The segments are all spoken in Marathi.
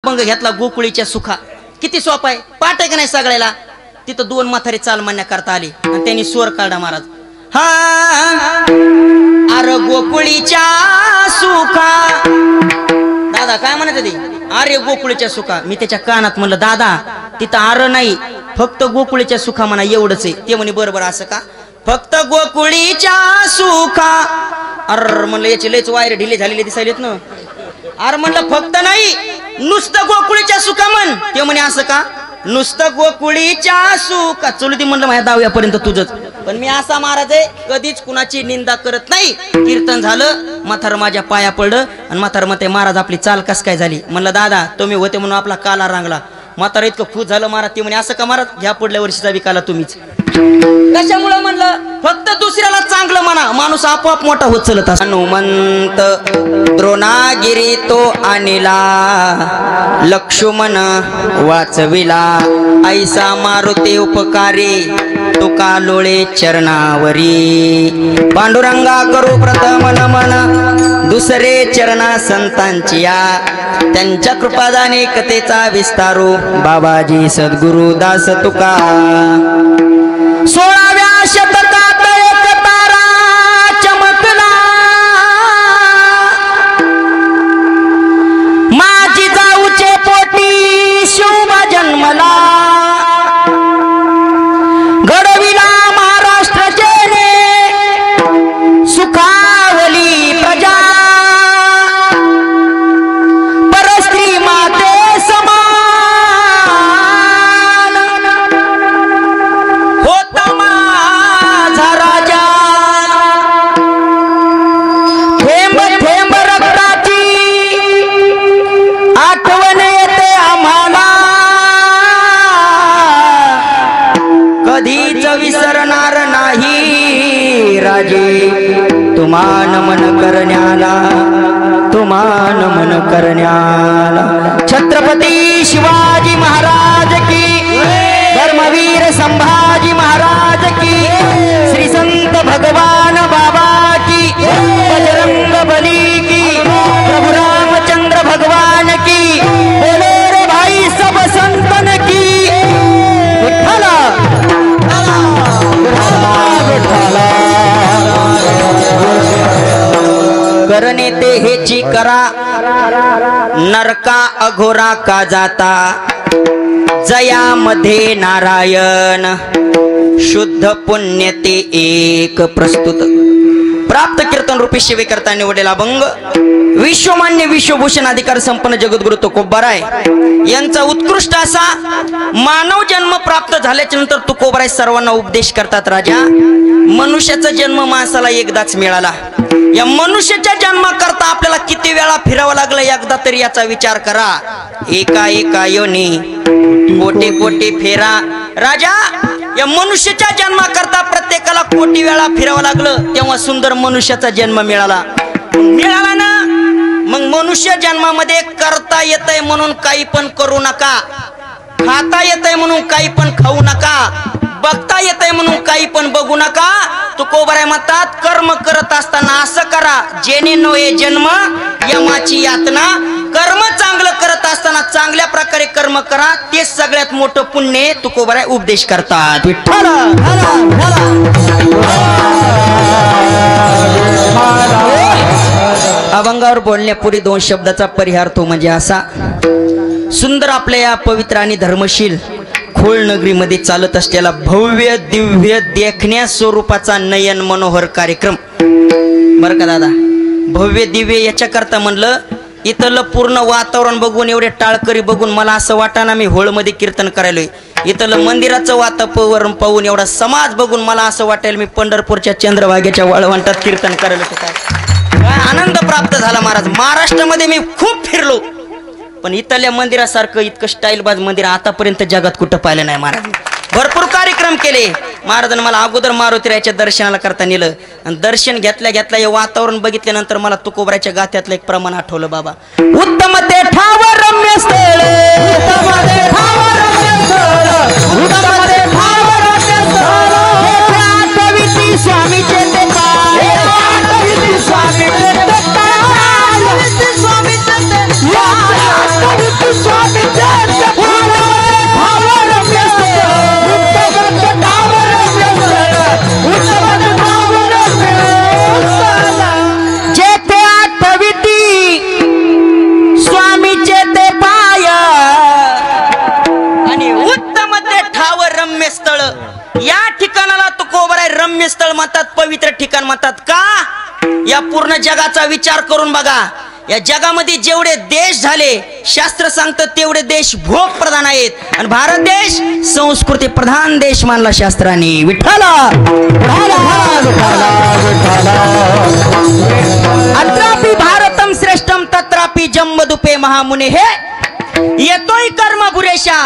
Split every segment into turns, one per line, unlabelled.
अभंग घेतला गोकुळीच्या सुखा. किती सोपा आहे, पाठ आहे का नाही सगळ्याला. तिथं दोन म्हातारे चाल मान्य करता आली आणि त्यांनी स्वर काढला महाराज. हा अरे गोकुळीच्या सुखा. दादा काय म्हणत ते, अरे गोकुळीच्या सुखा. मी त्याच्या कानात म्हणलं दादा तिथं आर नाही, फक्त गोकुळीच्या सुखा म्हणा एवढंच आहे. ते म्हणे बरोबर असं का, फक्त गोकुळीच्या सुखा. अर म्हणलं याची लयच वायर ढिले झालेले दिसायलेत ना. अरे म्हणलं फक्त नाही नुसतं गोकुळीच्या सुखा म्हण. ते म्हणे असं का, नुसतं गोकुळीच्या सुखा. चलू म्हणलं माझ्या दहाव्यापर्यंत तुझंच. पण मी असा महाराज आहे कधीच कुणाची निंदा करत नाही. कीर्तन झालं, म्हातार माझ्या पाया पडलं आणि म्हातार म्हणते महाराज आपली चाल कस काय झाली. म्हणलं दादा तुम्ही होते म्हणून आपला काला रांगला. म्हातारा इतकं खुश झालं महाराज. ते म्हणे असं का महाराज, घ्या पुढल्या वर्षीचा विकाला तुम्हीच. कशामुळं म्हणलं, फक्त दुसऱ्याला चांगलं म्हणा, माणूस आपोआप मोठा होत चलत असतो. हनुमंत द्रोणागिरी तो आणला, लक्ष्मण वाचविला. ऐसा मारुती उपकारी, तुका लोळे चरणावरी. पांडुरंगा करू प्रथम नमन, दुसरे चरणा संतांची या. त्यांच्या कृपादाने कथेचा विस्तारू, बाबाजी सद्गुरु दास तुका. 16व्या शतकात एक तारा चमकला, माझी जाऊचे पोटी शुभ जन्मला. घडविला महाराष्ट्राचे सुखावली प्रजा, परस्त्री माते समान. होता माझा राजा, थेंब थेंब रक्ताची आठवण येते आम्हाला. कधीच विसरणार नाही राजे, तुम्हा नमन करण्याला, तुम्हा नमन करण्याला. छत्रपती शिवाजी महाराज की, धर्मवीर संभाजी महाराज की, श्री संत भगवान बाबा की, बजरंग बली की, प्रभु रामचंद्र भगवान की. बोले रे भाई सब संतन की. विठ्ठला करणे ते हेची करा, नरका अघोरा का जाता. जयामध्ये नारायण, शुद्ध पुण्य ते एक प्रस्तुत. प्राप्त कीर्तन रूपी सेवेकरता निवडलेला अभंग विश्वमान्य विश्वभूषण अधिकार संपन्न जगद्गुरु तुकोबाराय यांचा उत्कृष्ट असा मानव जन्म प्राप्त झाल्याच्या नंतर तुकोबाराय सर्वांना उपदेश करतात. राजा, मनुष्याचा जन्म माणसाला एकदाच मिळाला. या मनुष्याच्या जन्माकरता आपल्याला किती वेळा फिरावं लागलं एकदा तरी याचा विचार करा. एका एका योनी कोटी कोटी फेरा. राजा, या मनुष्याच्या जन्माकरता प्रत्येकाला कोटी वेळा फिरावं लागलं, तेव्हा सुंदर मनुष्याचा जन्म मिळाला ना. मग मनुष्य जन्मामध्ये करता येतंय म्हणून काही पण करू नका, खाता येतंय म्हणून काही पण खाऊ नका, बघता येतंय म्हणून काही पण बघू नका. तुकोबाराय म्हणतात कर्म करत असताना असं करा, जेणे नव्हे जन्म यमाची यातना. कर्म चांगलं करत असताना चांगल्या प्रकारे कर्म करा, ते सगळ्यात मोठं पुण्य तुकोबाराय उपदेश करतात. अभंगावर बोलण्यापूर्वी दोन शब्दाचा परिहार तो म्हणजे असा. सुंदर आपल्या या पवित्र आणि धर्मशील खोळ नगरीमध्ये चालत असलेला भव्य दिव्य देखण्या स्वरूपाचा नयन मनोहर कार्यक्रम बर का दादा. भव्य दिव्य याच्याकरता म्हणलं, इथलं पूर्ण वातावरण बघून, एवढे टाळकरी बघून मला असं वाटाना मी होळमध्ये कीर्तन करायलोय. इथलं मंदिराचं वातावरण पाहून, एवढा समाज बघून मला असं वाटेल मी पंढरपूरच्या चंद्रभागेच्या वाळवंटात कीर्तन करायला. काय आनंद प्राप्त झाला महाराज. महाराष्ट्रामध्ये मी खूप फिरलो, पण इथल्या मंदिरासारखं इतकं स्टाईलबाज मंदिर आतापर्यंत जगात कुठं पाहिलं नाही महाराज. भरपूर कार्यक्रम केले महाराजांनी. मला अगोदर मारुतीरायाच्या दर्शनाला करता नेलं आणि दर्शन घेतल्या घेतल्या हे वातावरण बघितल्यानंतर मला तुकोबारायच्या गाथ्यातलं एक प्रमाण आठवलं. बाबा उत्तम ते ठाव रम्य स्थळ, उत्तम ते ठाव रम्य स्थळ, उत्तम ते ठाव रम्य स्थळ. स्वामीचे ते स्वामी या पूर्ण जगाचा विचार करून बघा. या जगामध्ये जेवढे देश झाले शास्त्र सांगतं तेवढे देश भोग प्रधान आहेत आणि भारत देश संस्कृती प्रधान देश मानला शास्त्राने. विठ्ठला अत्रापि भारतम श्रेष्ठम तत्रापि जम्बदुपे महामुने हे येतोय कर्म पुरेशा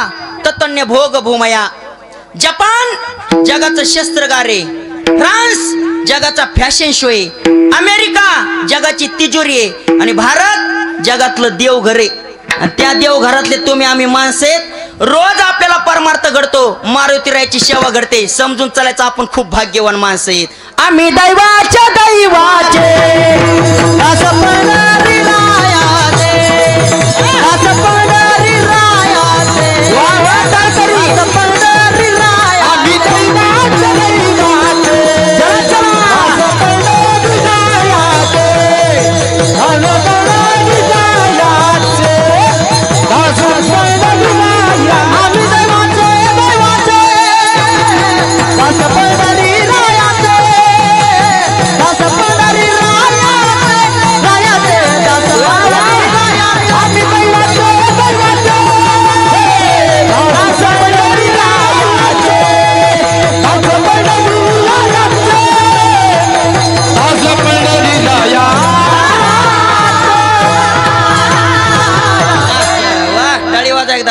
ततन्य भोग भूमया. जपान जगाचं शस्त्रगार आहे, फ्रान्स जगाचा फॅशन शो आहे, अमेरिका जगाची तिजोरी आहे आणि भारत जगातलं देवघर आहे. आणि त्या देवघरातले तुम्ही आम्ही माणसं आहेत. रोज आपल्याला परमार्थ घडतो, मारुतीरायाची सेवा घडते. समजून चालायचं आपण खूप भाग्यवान माणसं आहेत. आम्ही दैवाचे दैवाचे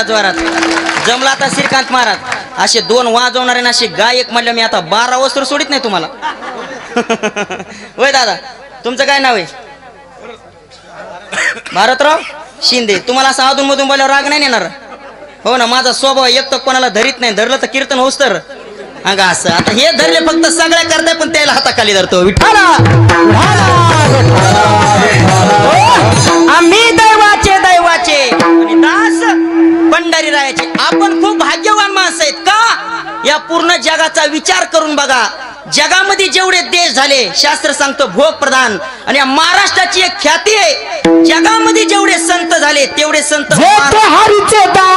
जोरात जमला आता श्रीकांत महाराज. असे दोन वाजवणारे ना असे गायक म्हणलं मी आता 12 वस्त्र सोडित नाही तुम्हाला. वय दादा तुमचं काय नाव आहे? भारतराव शिंदे. तुम्हाला असं अधून मधून बोलावर राग नाही येणार? हो ना, माझा स्वभाव एक तर कोणाला धरीत नाही, धरलं तर कीर्तन होस तर अंगा असं. आता हे धरले फक्त सगळ्या करताय पण त्याला हाताखाली धरतो. विठ्ठला आम्ही दैवाचे दैवाचे आणि दास पंढरी रायाचे. आपण खूप भाग्यवान माणसं आहेत का? या पूर्ण जगाचा विचार करून बघा. जगामध्ये जेवढे देश झाले शास्त्र सांगतो भोग प्रधान आणि या महाराष्ट्राची एक ख्याती आहे. जगामध्ये जेवढे संत झाले तेवढे संत हरीचे द्या,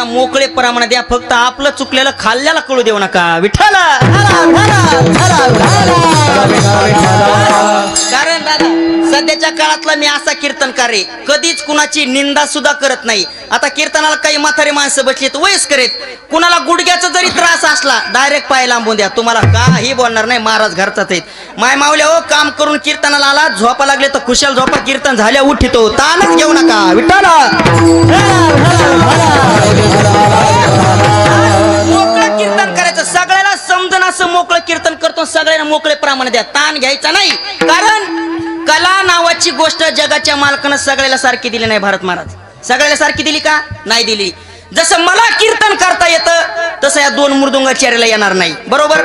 मोकळे प्रमाण द्या. फक्त आपलं चुकलेलं खाल्ल्याला कळू देऊ नका. विठ्ठला कारण दादा सध्याच्या काळातला मी असा कीर्तनकार आहे, कधीच कुणाची निंदा सुद्धा करत नाही. आता कीर्तनाला काही म्हातारे माणसं बसलीत वयस्कर आहेत, कुणाला गुडघ्याचा जरी त्रास असला डायरेक्ट पाय लांबून द्या, तुम्हाला काही बोलणार नाही. महाराज घरचाच आहेत. माय मावल्या हो, काम करून कीर्तनाला आला, झोपा लागले तर खुशाल झोपा, कीर्तन झाल्या उठितो, ताणच घेऊ नका. विठ्ठला मोकळं कीर्तन करायचं, सगळ्याला समजून असं मोकळं कीर्तन करतो, सगळ्यांना मोकळे प्रमाण द्या, ताण घ्यायचा नाही. कारण कला नावाची गोष्ट जगाच्या मालकानं सगळ्याला सारखी दिली नाही. भारत महाराज सगळ्याला सारखी दिली का? नाही दिली. जसं मला कीर्तन करता येतं तसं या दोन मृदुंगाचार्याला येणार नाही. बरोबर?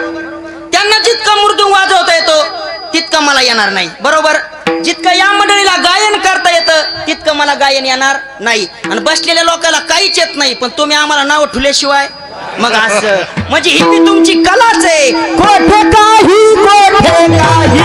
त्यांना जितका मृदुंग वाजवता येतो तितका मला येणार नाही. बरोबर? जितकं या मंडळीला गायन करता येतं तितकं मला गायन येणार नाही. आणि बसलेल्या लोकांना काहीच येत नाही, पण तुम्ही आम्हाला नाव ठेवल्याशिवाय मग असं म्हणजे ही ती तुमची कलाच आहे. कोठे काही कोठे काही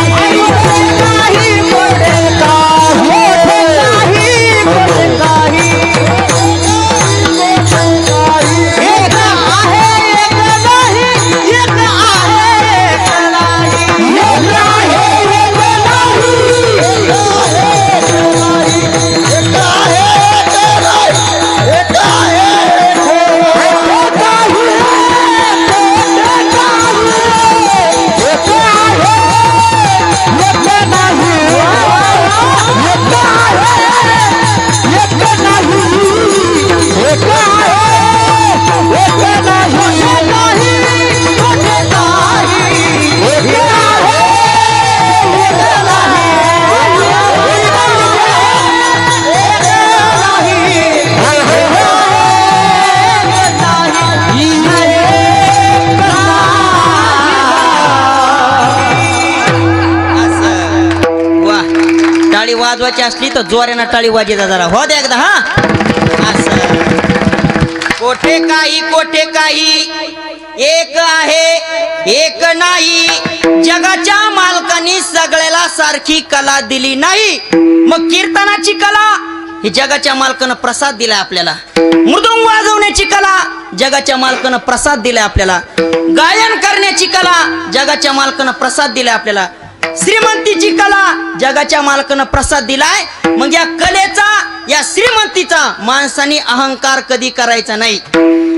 वाजवायची असली तर जोऱ्यानं टाळी वाजवा जरा हो दे एकदा हा असं कोठे काही एक आहे एक नाही जगाच्या मालकांनी सगळ्याला सारखी कला दिली नाही मग कीर्तनाची कला ही जगाच्या मालकानं प्रसाद दिलाय आपल्याला मृदुंग वाजवण्याची कला जगाच्या मालकानं प्रसाद दिलाय आपल्याला गायन करण्याची कला जगाच्या मालकानं प्रसाद दिलाय आपल्याला श्रीमंतीची कला जगाच्या मालकानं प्रसाद दिलाय मग या कलेचा या श्रीमंतीचा माणसाने अहंकार कधी करायचा नाही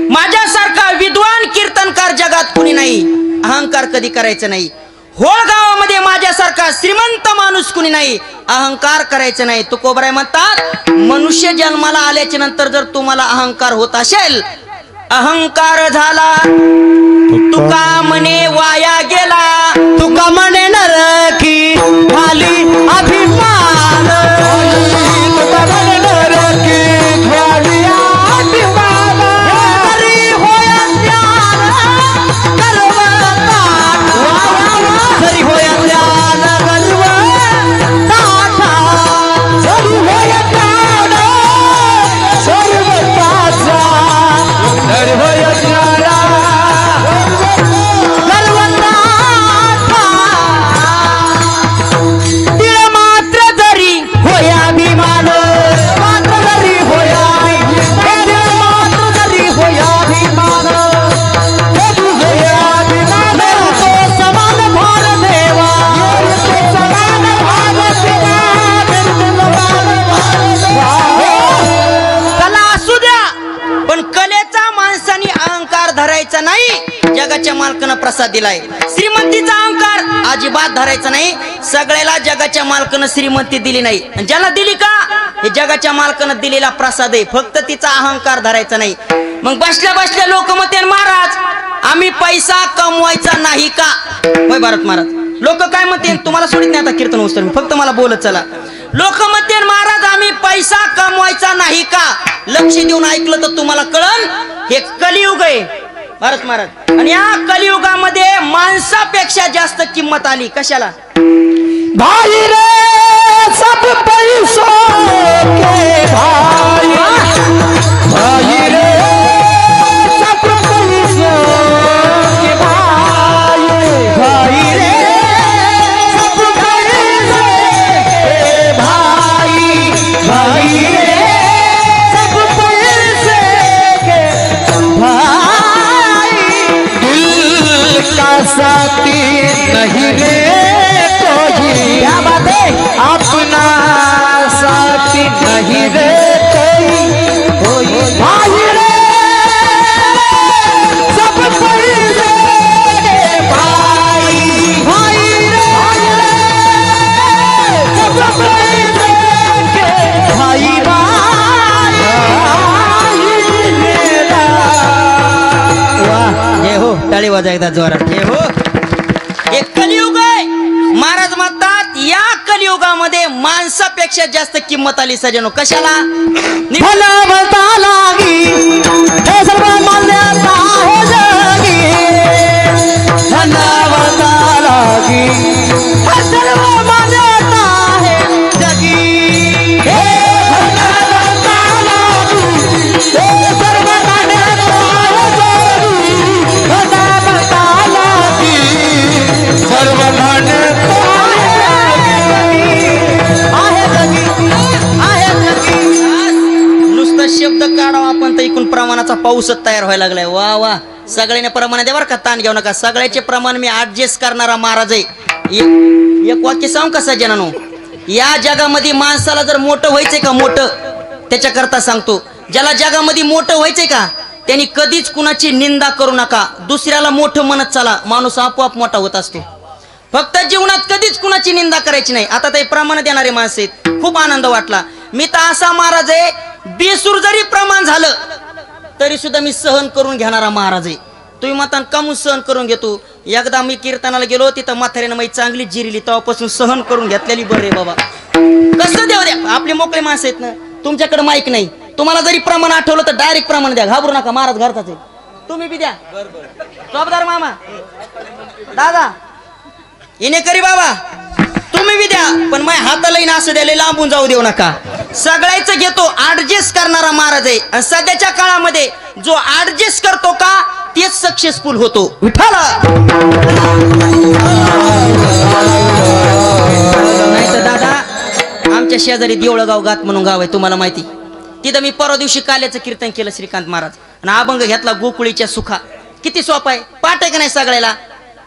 माझ्यासारखा विद्वान कीर्तनकार जगात कुणी नाही अहंकार कधी करायचा नाही होळ गावामध्ये माझ्यासारखा श्रीमंत माणूस कुणी नाही अहंकार करायचा नाही तुकोबराय म्हणतात मनुष्य जन्माला आल्याच्या नंतर जर तुम्हाला अहंकार होत असेल अहंकार झाला तुका म्हणे वाया गेला तुका म्हणे नरकी खाली अभिमान तुका म्हणे नरकी खाली अभिमान तरी होय ज्ञान तरी होय ज्ञान गर्व ताठा तरी होय ज्ञान सर्व ताठा तरी होय धरायचा नाही जगाच्या मालकानं प्रसाद दिलाय श्रीमंतीचा अहंकार अजिबात धरायचा नाही सगळ्याला जगाच्या मालकानं श्रीमंती दिली नाही ज्याला दिली का हे जगाच्या मालकानं दिलेला प्रसाद आहे फक्त तिचा अहंकार धरायचा नाही मग बसल्या बसल्या लोक म्हणते महाराज आम्ही पैसा कमवायचा नाही का होय भारत महाराज लोक काय म्हणते तुम्हाला सोडित नाही आता कीर्तन उस्तर फक्त मला बोलत चला लोक म्हणते महाराज आम्ही पैसा कमवायचा नाही का लक्ष देऊन ऐकलं तर तुम्हाला कळन हे कलियुग आहे भारत महाराज आणि या कलियुगामध्ये माणसापेक्षा जास्त किंमत आली कशाला भाई रे सब पैसों के भाई भाई रे सब पैसों के भाई भाई रे सब पैसों के भाई भाई रे सब पैसे के भाई का साथी नहीं रे कोई क्या बात है अपना साथी नहीं रे कोई भाई रे सब पैसे के भाई भाई रे सब पैसे के भाई हो टाळी वाजा एकदा जोरात जय हो एक कलियुग आहे महाराज म्हणतात या कलियुगामध्ये माणसापेक्षा जास्त किंमत आली सजनो कशाला फलवता लागी हे सर्व मान्यता हो जगी फलवता लागी हे सर्व मान्यता है जगी हे फलवता लागी हे सर्व मान्यता हो जगी फलवता लागी सर्व नुसतं शब्द काढावा आपण तर एकूण प्रमाणाचा पाऊसच तयार व्हायला लागलाय वा वा सगळ्यांना प्रमाण द्या बरं का ताण घेऊ नका सगळ्याचे प्रमाण मी ऍडजस्ट करणारा महाराज आहे एक वाक्य सांगू का सज्जनानो या जगामध्ये माणसाला जर मोठं व्हायचंय का मोठं त्याच्याकरता सांगतो ज्याला जगामध्ये मोठं व्हायचंय का त्यांनी कधीच कुणाची निंदा करू नका दुसऱ्याला मोठं म्हणत चला माणूस आपोआप मोठा होत असतो फक्त जीवनात कधीच कुणाची निंदा करायची नाही आता ते प्रमाण देणारे माणसं आहेत खूप आनंद वाटला मी तर असा महाराज आहे बेसूर जरी प्रमाण झालं तरी सुद्धा मी सहन करून घेणारा महाराज आहे तुम्ही म्हणता कमून सहन करून घेतो एकदा मी कीर्तनाला गेलो तिथं म्हाताऱ्यानं मी चांगली जिरली तेव्हापासून सहन करून घेतलेली बरे बाबा कसं देऊ द्या आपले मोकळे माणसं आहेत ना तुमच्याकडे माईक नाही तुम्हाला जरी प्रमाण आठवलं तर डायरेक्ट प्रमाण द्या घाबरू नका महाराज घरचाच आहे तुम्ही बी द्या जबाबदार मामा दादा इने करी बाबा तुम्ही बी द्या, पण माझ्या हाताला ना असं द्यायला लांबून जाऊ देऊ नका. सगळ्याच घेतो, ऍडजस्ट करणारा महाराज आहे. आणि सध्याच्या काळामध्ये जो ऍडजस्ट करतो का तेच सक्सेसफुल होतो. विठाला नाही तर दादा, आमच्या शेजारी देवळगाव गात म्हणून गाव आहे, तुम्हाला माहिती. तिथं मी परवा दिवशी काल्याचं कीर्तन केलं श्रीकांत महाराज, आणि अभंग घेतला गोकुळीच्या सुखा. किती सोपा आहे, पाठ आहे का नाही सगळ्याला.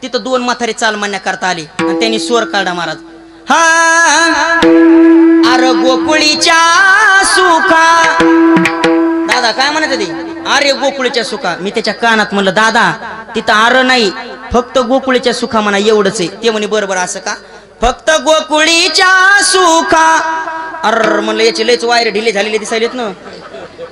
तिथं 2 म्हातारे चाल म्हणण्या करता आली आणि त्यांनी स्वर काढला महाराज. हा अरे गोकुळीच्या सुखा, दादा काय म्हणत ते, अरे गोकुळीच्या सुखा. मी त्याच्या कानात म्हणलं, दादा तिथं आर नाही, फक्त गोकुळीच्या सुखा म्हणा एवढंच आहे. ते म्हणे बरोबर असं का, फक्त गोकुळीच्या सुखा. अर म्हणलं याची लयच वायर ढिले झालेले दिसायलेत ना.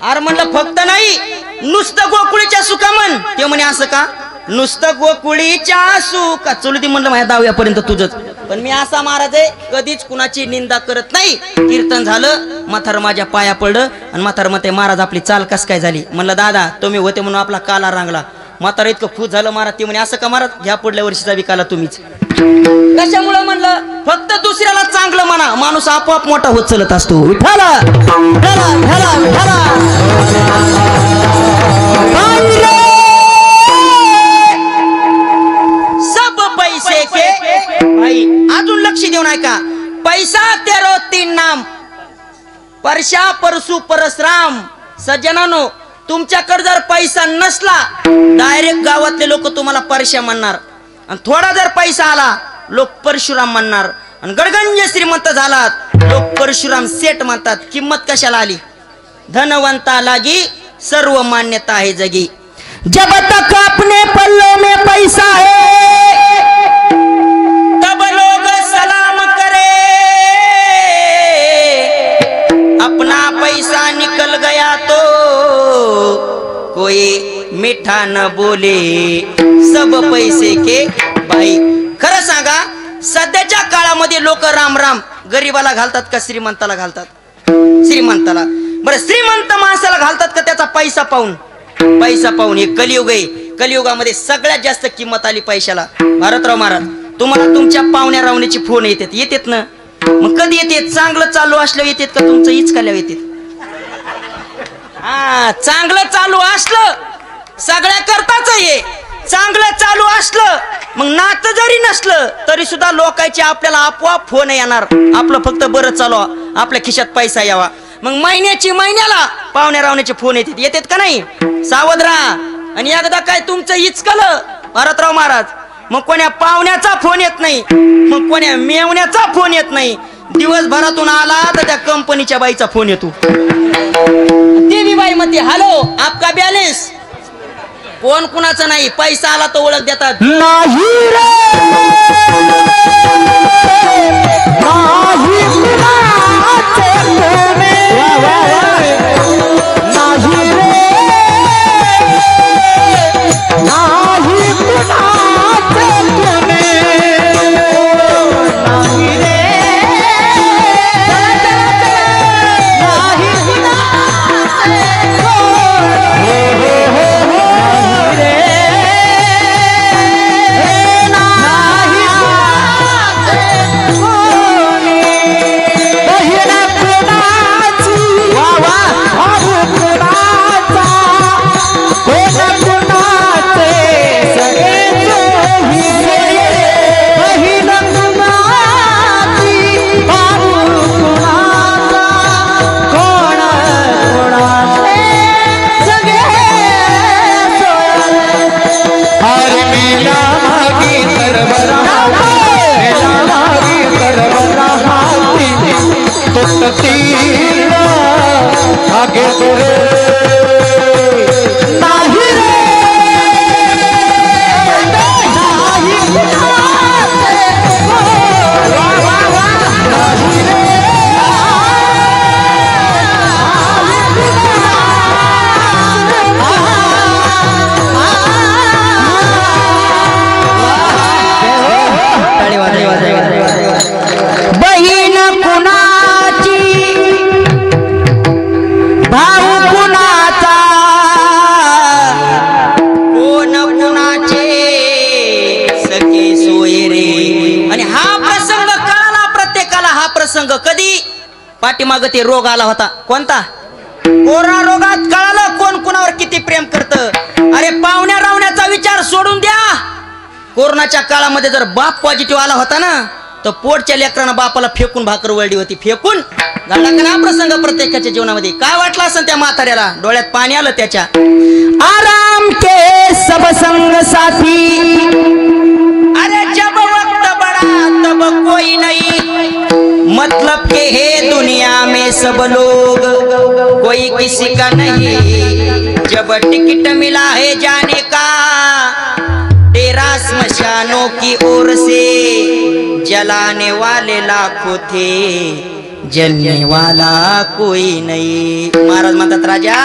अरे म्हणलं फक्त नाही, नुसतं गोकुळीच्या सुखा म्हण. ते म्हणे असं का, नुसतं गोकुळीच्या सुखा. चलू म्हणलं माझ्या दहाव्यापर्यंत तुझंच. पण मी असा महाराज आहे, कधीच कुणाची निंदा करत नाही. कीर्तन झालं, म्हातार माझ्या पाया पडलं आणि म्हातार म्हणते महाराज आपली चाल कस काय झाली. म्हणलं दादा तुम्ही होते म्हणून आपला काला रांगला. म्हातारा इतकं खुश झालं महाराज. ते म्हणे असं का महाराज, ह्या पुढल्या वर्षीचा बी काला तुम्हीच. कशामुळे म्हणलं, फक्त दुसऱ्याला चांगलं म्हणा, माणूस आपोआप मोठा होत चलत असतो. विठाला सब पैसे के भाई, अजून लक्ष देऊन ऐका. पैसा तेरो 3 नाम, परशा परसू परसराम. सज्जनानो, तुमच्याकडे जर पैसा नसला, डायरेक्ट गावातले लोक तुम्हाला परशा म्हणणार. आणि थोडा जर पैसा आला, लोक परशुराम म्हणणार. आणि गडगंज श्रीमंत झालात, लोक परशुराम सेठ म्हणतात. किंमत कशाला आली, धनवंता लागी सर्व मान्यता आहे जगी. जब तक अपने पल्लों में पैसा है, तब लोग सलाम करे. अपना पैसा निकल गया तो कोई मीठा न बोले. सब पैसे के भाई. खरं सांगा, सध्याच्या काळामध्ये लोक राम राम गरीबाला घालतात का श्रीमंताला घालतात? श्रीमंताला. बरं, श्रीमंत माणसाला घालतात का त्याचा पैसा पाहून? पैसा पाहून. हे कलियुग आहे. कलियुगामध्ये सगळ्यात जास्त किंमत आली पैशाला. भारतराव महाराज, तुम्हाला तुमच्या पाहुण्या रावण्याची फोन येतात ना. मग कधी येते? चांगलं चालू असलं येतात का तुमचं हिचकाल्यावर येतात? हा, चांगलं चालू असलं सगळ्या करताच आहे. चांगलं चालू असलं, मग नातं जरी नसलं तरी सुद्धा लोकांचे आपल्याला आपोआप फोन येणार. आपलं फक्त बरं चालू, आपल्या खिशात पैसा यावा. मग महिन्याला पाहुण्या रावण्याचे फोन येतात का नाही? सावध राहा. आणि एकदा काय तुमचं हिचकलं भारतराव महाराज, मग कोण्या पाहुण्याचा फोन येत नाही, मग कोण्या मेवण्याचा फोन येत नाही. दिवसभरातून आला तर त्या कंपनीच्या बाईचा फोन येतो. देवी बाई म्हणते, हॅलो आपका बॅलेन्स. फोन कुणाचा नाही, पैसा आला तर ओळख देतात. नाही रे, नाही प्रसंग कधी पाठीमाग ते रोग आला होता कोणता कोरोना रोगात कळालं कोण कुणावर किती प्रेम करत अरे पाहुण्या रावण्याचा विचार सोडून द्या कोरोनाच्या काळामध्ये जर बाप पॉझिटिव्ह आला होता ना तर पोटच्या लेकरांना बापाला फेकून भाकर वळली होती फेकून घडला का ना प्रसंग प्रत्येकाच्या जीवनामध्ये काय वाटलं असं त्या म्हाताऱ्याला डोळ्यात पाणी आलं त्याच्या आराम के सब संग साथी अरे जब वक्त बड़ा तब कोई नहीं मतलब के है दुनिया में सब लोग कोई किसी का नहीं जब टिकट मिला है जाने का तेरा स्मशानों की ओर से जलाने वाले लाखों थे जलने वाला कोई नहीं महाराज म्हणतात राजा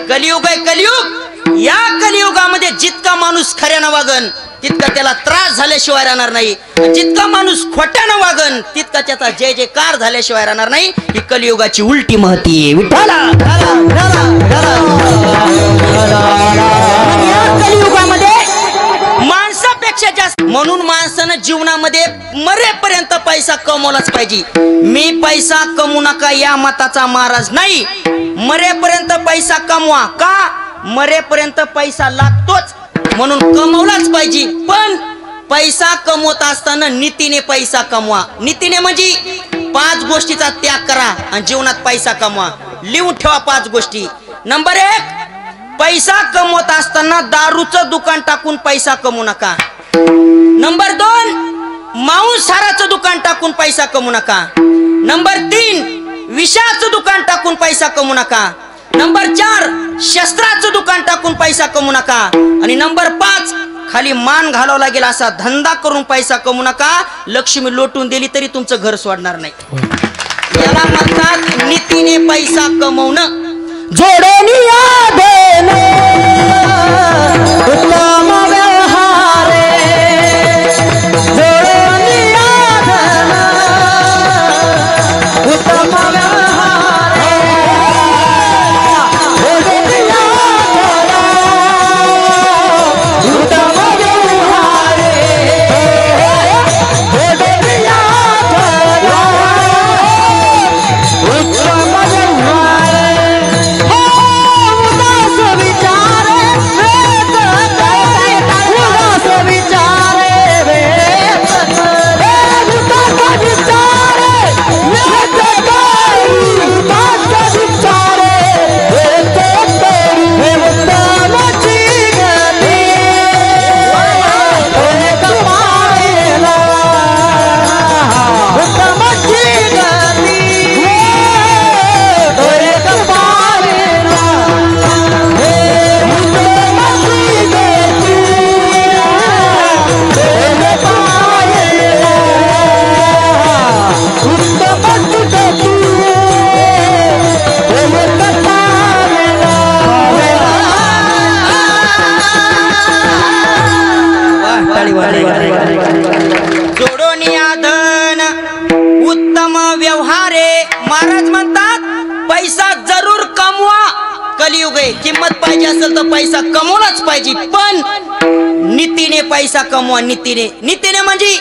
कलियुग आहे कलियुग या कलियुगामध्ये जितका माणूस खऱ्यानं वागन तितका त्याला त्रास झाल्याशिवाय राहणार नाही जितका माणूस खोट्यानं वागन तितका त्याचा जय जयकार झाल्याशिवाय राहणार नाही ही कलियुगाची उलटी महती आहे विठ्ठला कलियुगामध्ये माणसापेक्षा जास्त म्हणून माणसानं जीवनामध्ये मरेपर्यंत पैसा कमवलाच पाहिजे मी पैसा कमवू नका या मताचा महाराज नाही मरेपर्यंत पैसा कमवा का मरेपर्यंत पैसा लागतोच म्हणून कमवलाच पाहिजे पण पैसा कमवत असताना नीतीने पैसा कमवा नीतीने म्हणजे 5 गोष्टीचा त्याग करा आणि जीवनात पैसा कमवा लिहून ठेवा 5 गोष्टी नंबर 1 पैसा कमवत असताना दारूचं दुकान टाकून पैसा कमवू नका नंबर 2 मांसाहाराचं दुकान टाकून पैसा कमवू नका नंबर 3 विषाचं दुकान टाकून पैसा कमवू नका नंबर 4 शस्त्राचं दुकान टाकून पैसा कमवू नका आणि नंबर 5 खाली मान घालवला गेला असा धंदा करून पैसा कमवू नका लक्ष्मी लोटून दिली तरी तुमचं घर सोडणार नाही याला म्हणतात नीतीने पैसा कमवणं जोडून उत्तम व्यवहारे उत्तम किंमत पाहिजे असेल तर पैसा कमवलाच पाहिजे पण नीतीने पैसा कमवा नीतीने म्हणजे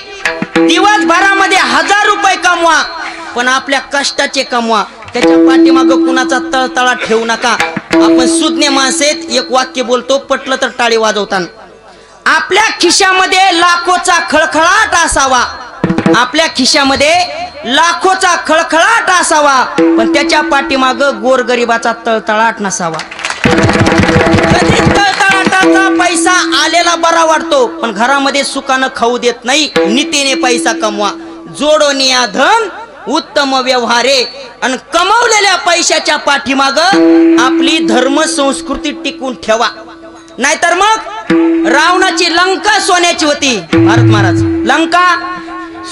दिवसभरामध्ये 1000 रुपये कमवा पण आपल्या कष्टाचे कमवा त्याच्या पाठीमाग कुणाचा तळतळा ठेवू नका आपण सुज्ञ माणसेत एक वाक्य बोलतो पटलं तर टाळी वाजवताना आपल्या खिशामध्ये लाखोचा खळखळाट असावा आपल्या खिशामध्ये लाखोचा खळखळाट असावा पण त्याच्या पाठीमाग गोरगरिबाचा तळतळाट नसावा कधी तळतळाटाचा पैसा आलेला बरा वाटतो पण घरामध्ये सुखानं खाऊ देत नाही नीतीने पैसा कमवा जोडोनिया धन उत्तम व्यवहारे आणि कमवलेल्या पैशाच्या पाठीमाग आपली धर्म संस्कृती टिकून ठेवा नाहीतर मग रावणाची लंका सोन्याची होती भारत महाराज लंका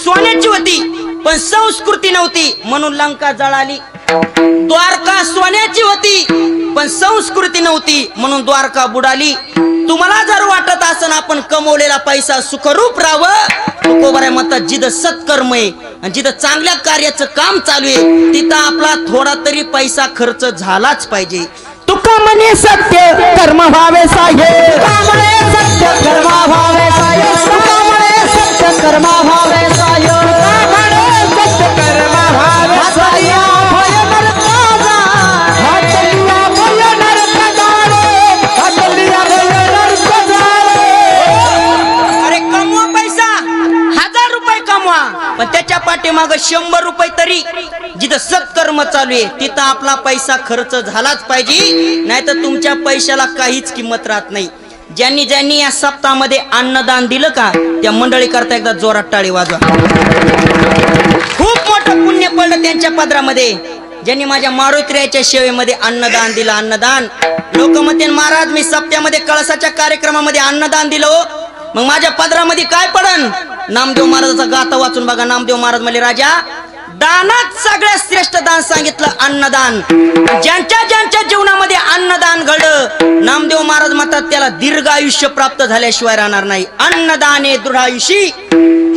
सोन्याची होती पण संस्कृती नव्हती म्हणून लंका जळाली द्वारका सोन्याची होती पण संस्कृती नव्हती म्हणून द्वारका बुडाली तुम्हाला जर वाटत असन आपण कमवलेला पैसा सुखरूप राहावं तुकोबाराय म्हणतात जिथं सत्कर्म आहे आणि जिथं चांगल्या कार्याचं काम चालू आहे तिथं आपला थोडा तरी पैसा खर्च झालाच पाहिजे तुका म्हणे सत्य कर्म भावे साहे सत्य कर्म भावे साहे सत्य कर्म भावे साहे सत्य कर्म रुपयाच्या पाठीमाग 100 रुपये तरी जिथं सत्कर्म चालू आहे तिथं आपला पैसा खर्च झालाच पाहिजे, नाहीतर तुमच्या पैशाला काहीच किंमत राहत नाही. ज्यांनी ज्यांनी या सप्ताहामध्ये अन्नदान दिलं का त्या मंडळी करता एकदा जोरात टाळी वाजवा. खूप मोठं पुण्य पडलं त्यांच्या पदरामध्ये ज्यांनी माझ्या मारुतीच्या सेवेमध्ये अन्नदान दिलं. अन्नदान लोक म्हणते महाराज मी सप्त्यामध्ये कळसाच्या कार्यक्रमामध्ये अन्नदान दिलं, मग माझ्या पदरामध्ये काय पडन? नामदेव महाराजाचा गाथा वाचून बघा. नामदेव महाराज म्हणले राजा दानात सगळ्यात श्रेष्ठ दान सांगितलं अन्नदान. ज्यांच्या ज्यांच्या जीवनामध्ये अन्नदान घडलं नामदेव महाराज म्हणतात त्याला दीर्घ आयुष्य प्राप्त झाल्याशिवाय राहणार नाही. अन्नदाने दृढायुषी.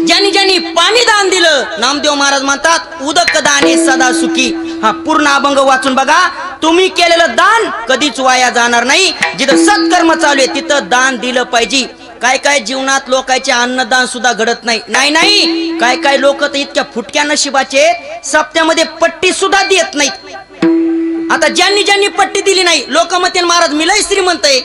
ज्यांनी ज्यांनी पाणी दान दिलं नामदेव महाराज म्हणतात उदक दाने सदा सुखी. हा पूर्ण अभंग वाचून बघा. तुम्ही केलेलं दान कधीच वाया जाणार नाही. जिथं सत्कर्म चालू आहे तिथं दान दिलं पाहिजे. काय काय जीवनात लोकांचे अन्नदान सुद्धा घडत नाही. नाही नाही काय काय लोक तर इतक्या फुटक्या नशिबाचे सप्त्यामध्ये पट्टी सुद्धा देत नाहीत. आता ज्यांनी ज्यांनी पट्टी दिली नाही लोक म्हणतील महाराज मी लय श्रीमंत आहे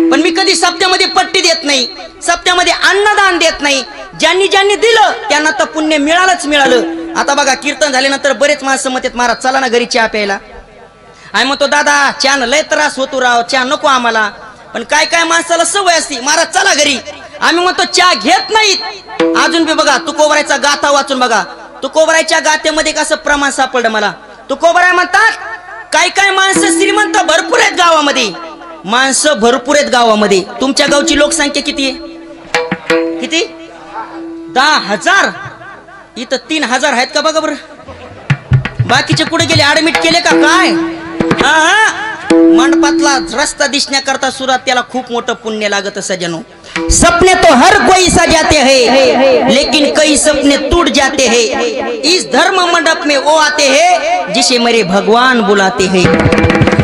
पण मी कधी सप्त्यामध्ये पट्टी देत नाही, सप्त्यामध्ये अन्नदान देत नाही. ज्यांनी ज्यांनी दिलं त्यांना तर पुण्य मिळालंच मिळालं. आता बघा कीर्तन झाल्यानंतर बरेच माणसं म्हणतात महाराज चला ना घरी चहा प्यायला. आम्ही म्हणतो दादा चहा लय त्रास होतो राव, चहा नको आम्हाला. पण काय काय माणसाला सवय असते महाराज चला घरी. आम्ही म्हणतो चहा घेत नाहीत. अजून बी बघा तुकोबरायचा गाथा वाचून बघा. तुकोबरायच्या गाथेमध्ये कसं प्रमाण सापडलं मला. तुकोबराय म्हणतात काय काय माणसं श्रीमंत भरपूर आहेत गावामध्ये, माणसं भरपूर आहेत गावामध्ये. तुमच्या गावची लोकसंख्या किती आहे? किती? 10,000. इथं 3,000 आहेत का बघा बरं. बाकीचे कुठे गेले? ऍडमिट केले का काय? मंडपातला रस्ता दिसण्याकरता सुरात त्याला खूप मोठं पुण्य लागत. सजनो सपने तो हर कोई सजाते हैं लेकिन कई सपने टूट जाते हैं. इस धर्म मंडप में वो आते हैं जिसे मेरे भगवान बुलाते हैं.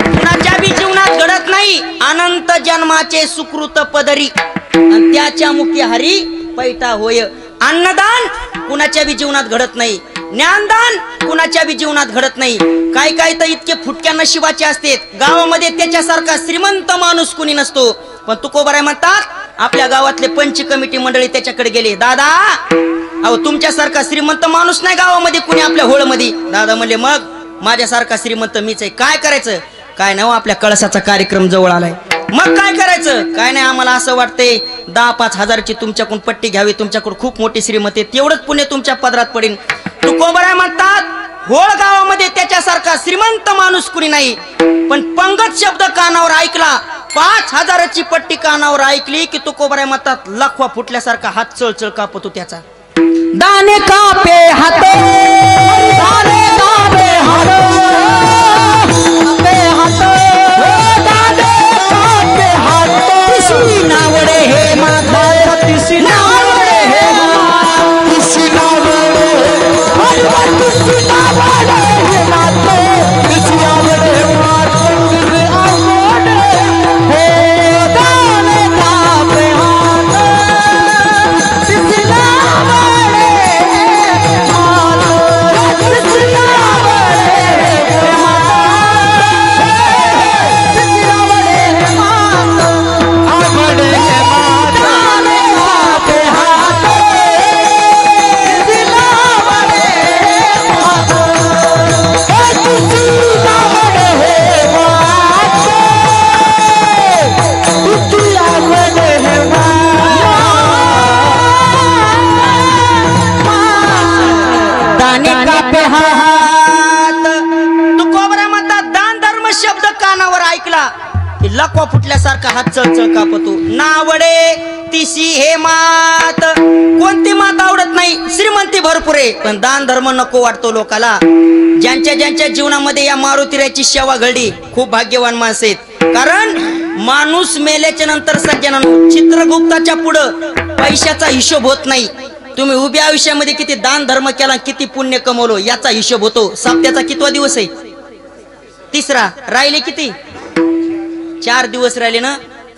कुणाच्या बी जीवनात घडत नाही अनंत जन्माचे सुकृत पदरी आणि त्याच्या मुखी हरी पैठा होय. अन्नदान कुणाच्या बी जीवनात घडत नाही. ज्ञानदान कुणाच्या बी जीवनात घडत नाही. काय काय तर इतके फुटक्या नशिबाचे असतात गावामध्ये त्याच्यासारखा श्रीमंत माणूस कुणी नसतो. पण तुकोबाराय म्हणतात आपल्या गावातले पंच कमिटी मंडळी त्याच्याकडे गेले. दादा अहो तुमच्यासारखा श्रीमंत माणूस नाही गावामध्ये कुणी आपल्या होळमध्ये. दादा म्हणले मग माझ्यासारखा श्रीमंत मीच आहे. काय करायचं? काय नाही आपल्या कळसाचा कार्यक्रम जवळ आलाय, मग काय करायचं? काय नाही आम्हाला असं वाटतंय 10-5 हजारची तुमच्याकडून पट्टी घ्यावी. तुमच्याकडून खूप मोठी श्रीमंत आहे, तेवढंच पुण्य तुमच्या पदरात पडेल. तुकोबराय म्हणतात होळ गावामध्ये त्याच्यासारखा श्रीमंत माणूस कुणी नाही. पण पंगत शब्द कानावर ऐकला 5,000ची पट्टी कानावर ऐकली की तुकोबराय म्हणतात लखवा फुटल्यासारखा हात चळचळ कापतो त्याचा. दाने कापे हाते दाने कापे हाते नावडे हे माता तिशी नावडे हे माता तिशी नावडे तिशी नावडे हे माता तिशी नावडे हे माता आवडे हे दाने कापे हात तिशी नावडे माता तिशी नावडे हे माता तिशी नावडे हे माता लकवा फुटल्यासारखा हात चळचळ कापतो. नावडे तिशी हे मात. कोणती मात आवडत नाही? श्रीमंती भरपूर आहे पण दान धर्म नको वाटतो लोकाला. ज्यांच्या ज्यांच्या जीवनामध्ये या मारुतीरायाची सेवा घडली खूप भाग्यवान माणसं आहेत. कारण माणूस मेल्याच्या नंतर सज्जनांनो चित्रगुप्ताच्या पुढं पैशाचा हिशोब होत नाही. तुम्ही उभ्या आयुष्यामध्ये किती दान धर्म केला, किती पुण्य कमवलो याचा हिशोब होतो. सप्त्याचा कितवा दिवस आहे? 3रा. राहिले किती? 4 दिवस राहिले ना.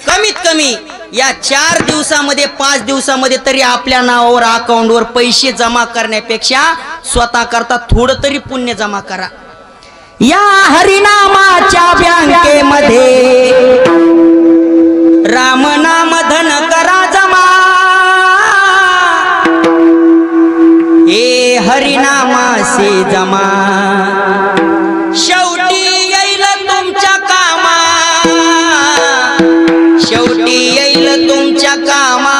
कमीत कमी या 4 दिवसामध्ये 5 दिवसामध्ये तरी आपल्या नावावर अकाउंटवर पैसे जमा करण्यापेक्षा स्वतः करता थोडं तरी पुण्य जमा करा. या हरिनामाच्या बँकेमध्ये राम नाम धन करा जमा. हे हरिनामासे जमा, शेवटी येईल तुमच्या कामा, शेवटी येईल तुमच्या कामा,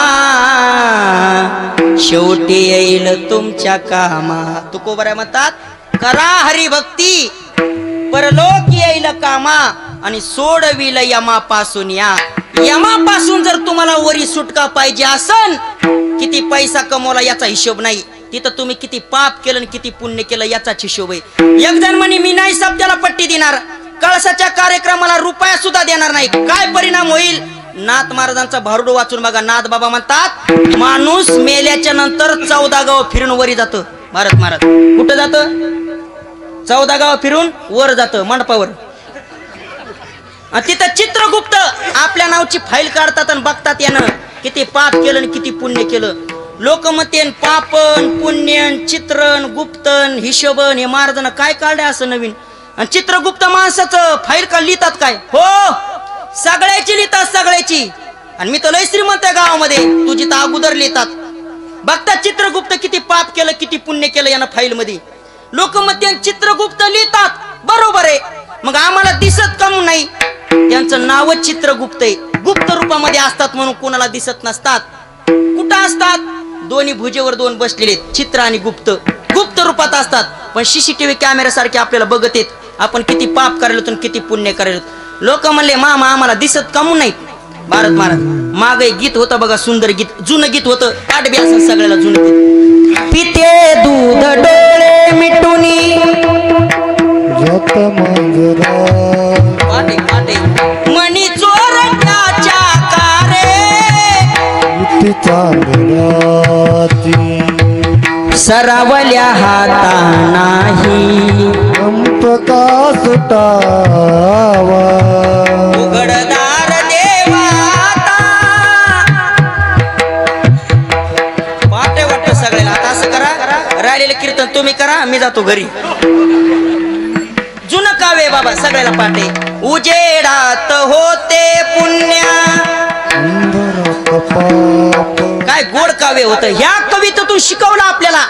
शेवटी येईल तुमच्या कामा. तुकोबरा म्हणतात करा हरिभक्ती परलोक येईल कामा आणि सोडविल यमापासून. या यमापासून जर तुम्हाला वरी सुटका पाहिजे असन, किती पैसा कमवला याचा हिशोब नाही, तिथं तुम्ही किती पाप केलं किती पुण्य केलं याचाच हिशोब आहे. एक जण म्हणे मी नाही शब्दाला पट्टी देणार, कळसाच्या कार्यक्रमाला रुपया सुद्धा देणार नाही. काय परिणाम होईल? नाथ महाराजांचा भारुड वाचून बघा. नाथ बाबा म्हणतात माणूस मेल्याच्या नंतर 14 गाव फिरून वरी जातं. महाराज कुठं जातं? 14 गाव फिरून वर जातं मंडपावर. तिथं चित्रगुप्त आपल्या नावची फाईल काढतात आणि बघतात यानं किती पाप केलं आणि किती पुण्य केलं. लोक म्हणते पापन पुण्यन चित्रण गुप्तन हिशोबन हे महाराजांना काय काढले असं नवीन. आणि चित्रगुप्त माणसाचं फाईल का लिहितात काय? हो सगळ्याची लिहितात सगळ्याची. आणि मी तर लय श्रीमंत आहे गावामध्ये, तुझी तर अगोदर लिहितात. बघतात चित्रगुप्त किती पाप केलं किती पुण्य केलं यानं फाईल मध्ये. लोक म्हणते चित्रगुप्त लिहितात, बरोबर आहे, मग आम्हाला दिसत का नाही? त्यांचं नावच चित्रगुप्त आहे. गुप्त रूपामध्ये असतात म्हणून कोणाला दिसत नसतात. कुठं असतात? दोन्ही भुजेवर दोन बसलेले चित्र आणि गुप्त गुप्त रूपात असतात. पण सीसीटीव्ही कॅमेरा सारखे आपल्याला बघत येत आपण किती पाप करायलो किती पुण्य करायलो. लोक म्हणले मामा आम्हाला दिसत का नाही? भारत महाराज माग एक गीत होतं बघा, सुंदर गीत, जुनं गीत होतं, पाठ बी असं सगळ्याला जुनं गीत. पिते दूध डोळे मिटुनी मणी चोरट्याच्या कारे सरावल्या हाता नाही
का सुटावा
उघडदार देवाता. पाटे वाटत सगळ्याला. आता असं करा, राहिलेलं कीर्तन तुम्ही करा, मी जातो घरी. जुनं काव्य बाबा सगळ्याला पाटे. उजेडात होते पुण्या, काय गोड काव्य होतं. ह्या कवितेतून शिकवलं आपल्याला.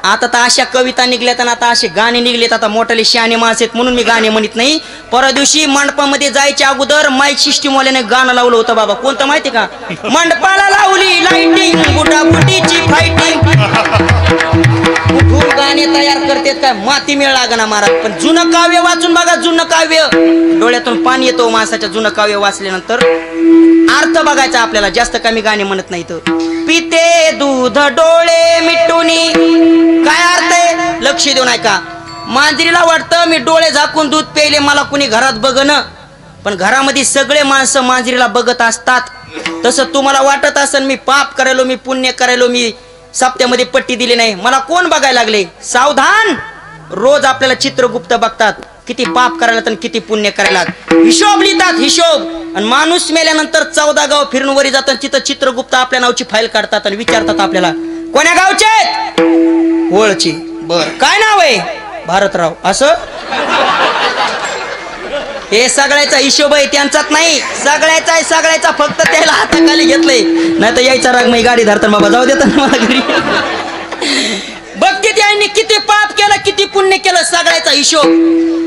आता तर अशा कविता निघल्यात आणि आता असे गाणे निघलेत. आता मोठाले शहाणे माणस आहेत म्हणून मी गाणे म्हणत नाही. परवा दिवशी मंडपामध्ये जायच्या अगोदर माईक सिस्टीम वाल्याने गाणं लावलं होतं बाबा. कोणतं माहिती का? मंडपाला लावली लाइटिंग बुटाबुटीची फाइटिंग. कुठून गाणे तयार करतात काय माती मेळ लागना महाराज. पण जुनं काव्य वाचून बघा, जुनं काव्य डोळ्यातून पाणी येतो माणसाच्या. जुनं काव्य वाचल्यानंतर अर्थ बघायचा आपल्याला. जास्त कमी गाणे म्हणत नाही. तर पिते दूध डोळे मिटुनी काय अर्थ आहे? लक्ष देऊन ऐका. मांजरीला वाटतं मी डोळे झाकून दूध प्यायले मला कुणी घरात बघन, पण घरामध्ये सगळे माणसं मांजरीला बघत असतात. तसं तुम्हाला वाटत असेल मी पाप करायलो मी पुण्य करायलो मी सप्त्यामध्ये पट्टी दिली नाही मला कोण बघायला लागले? सावधान. रोज आपल्याला चित्रगुप्त बघतात किती पाप करायला आणि किती पुण्य करायला. हिशोब लिहितात हिशोब. आणि माणूस मेल्यानंतर 14 गाव फिरून वरी जातात. तिथं चित्रगुप्त आपल्या नावची फाईल काढतात आणि विचारतात आपल्याला कोण्या गावचे? ओळची. बर काय नाव आहे? भारतराव. असं हे सगळ्याचा हिशोब आहे, त्यांचाच नाही, सगळ्याचा आहे. सगळ्याचा फक्त त्याला हाताखाली घेतलंय. नाही तर यायचा राग मी गाडी धरताना बाबा जाऊ देतात मला घरी. बघते त्यांनी किती पाप केलं किती पुण्य केलं सगळ्याचा हिशोब.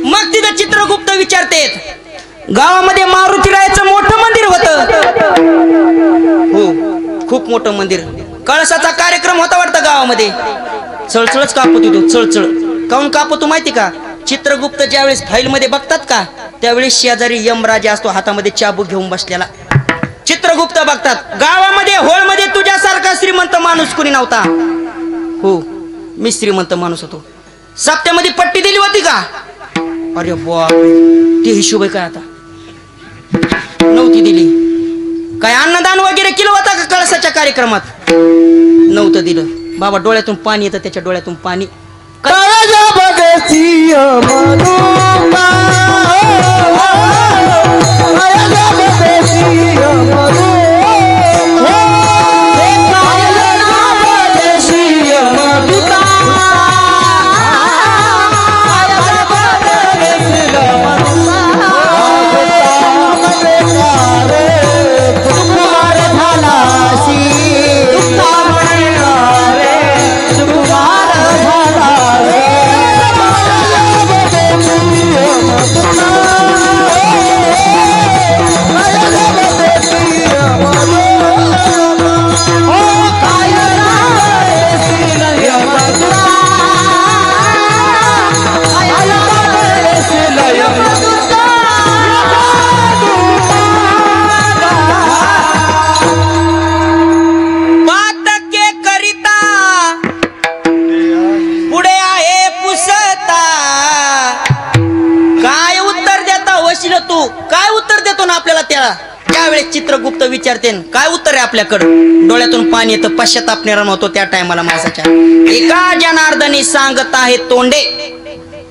मग तिथं चित्रगुप्त विचारते गावामध्ये मारुतीरायाचं मोठं मंदिर होतं. हो खूप मोठं मंदिर. कळसाचा कार्यक्रम होता वाटतं गावामध्ये. चळचळच कापत होतो चळचळ. काऊन कापतो माहिती का? चित्रगुप्त ज्यावेळेस फाईल मध्ये बघतात का त्यावेळेस शेजारी यमराजा असतो हातामध्ये चाबूक घेऊन बसलेला. चित्रगुप्त बघतात. गावामध्ये होळमध्ये तुझ्यासारखा श्रीमंत माणूस कुणी नव्हता. हो मी श्रीमंत माणूस होतो. सप्त्यामध्ये पट्टी दिली होती का? अरे बाप ते हिशोब आहे काय? आता नव्हती दिली. काय अन्नदान वगैरे केलं होतं का कळसाच्या कार्यक्रमात? नव्हतं दिलं. बाबा डोळ्यातून पाणी येतं, त्याच्या डोळ्यातून पाणी. वेळेस चित्रगुप्त विचारते काय उत्तर आहे आपल्याकडं, डोळ्यातून पाणी येतं, पश्चाताप निर्माण होतो त्या टायमाला माणसाच्या. एका जनार्दनी सांगत आहे तोंडे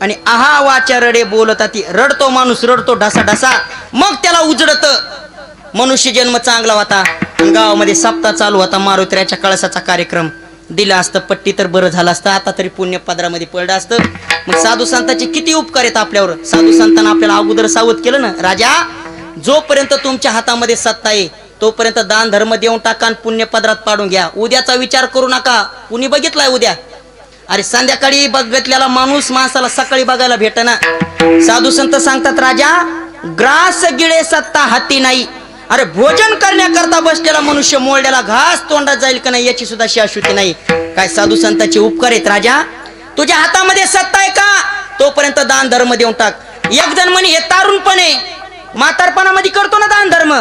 आणि आहा वाचा रडे बोलता ती. रडतो माणूस, रडतो ढसा ढसा, मग त्याला उजडत. मनुष्य जन्म चांगला होता, गावामध्ये सप्ताह चालू होता, मारुतीच्या कळसाचा कार्यक्रम दिला असतं, पट्टी तर बरं झालं असतं, आता तरी पुण्य पदरामध्ये पडलं असतं. मग साधू संतांचे किती उपकार आहेत आपल्यावर. साधू संतांना आपल्याला अगोदर सावध केलं ना, राजा जोपर्यंत तुमच्या हातामध्ये सत्ता आहे तोपर्यंत दान धर्म देऊन टाका आणि पुण्य पदरात पाडून घ्या, उद्याचा विचार करू नका. कुणी बघितलाय उद्या? अरे संध्याकाळी बघितलेला माणूस माणसाला सकाळी बघायला भेटना. साधू संत सांगतात राजा ग्रास गिळे सत्ता हाती नाही. अरे भोजन करण्याकरता बसलेला मनुष्य मोळल्याला घास तोंडात जाईल का नाही याची सुद्धा शाश्वती नाही. काय साधू संतांचे उपकार आहेत राजा. तुझ्या हातामध्ये सत्ता आहे का तोपर्यंत दान धर्म देऊन टाक. एक जण म्हणे हे तारुणपणे म्हातारपणामध्ये करतो ना दान धर्म,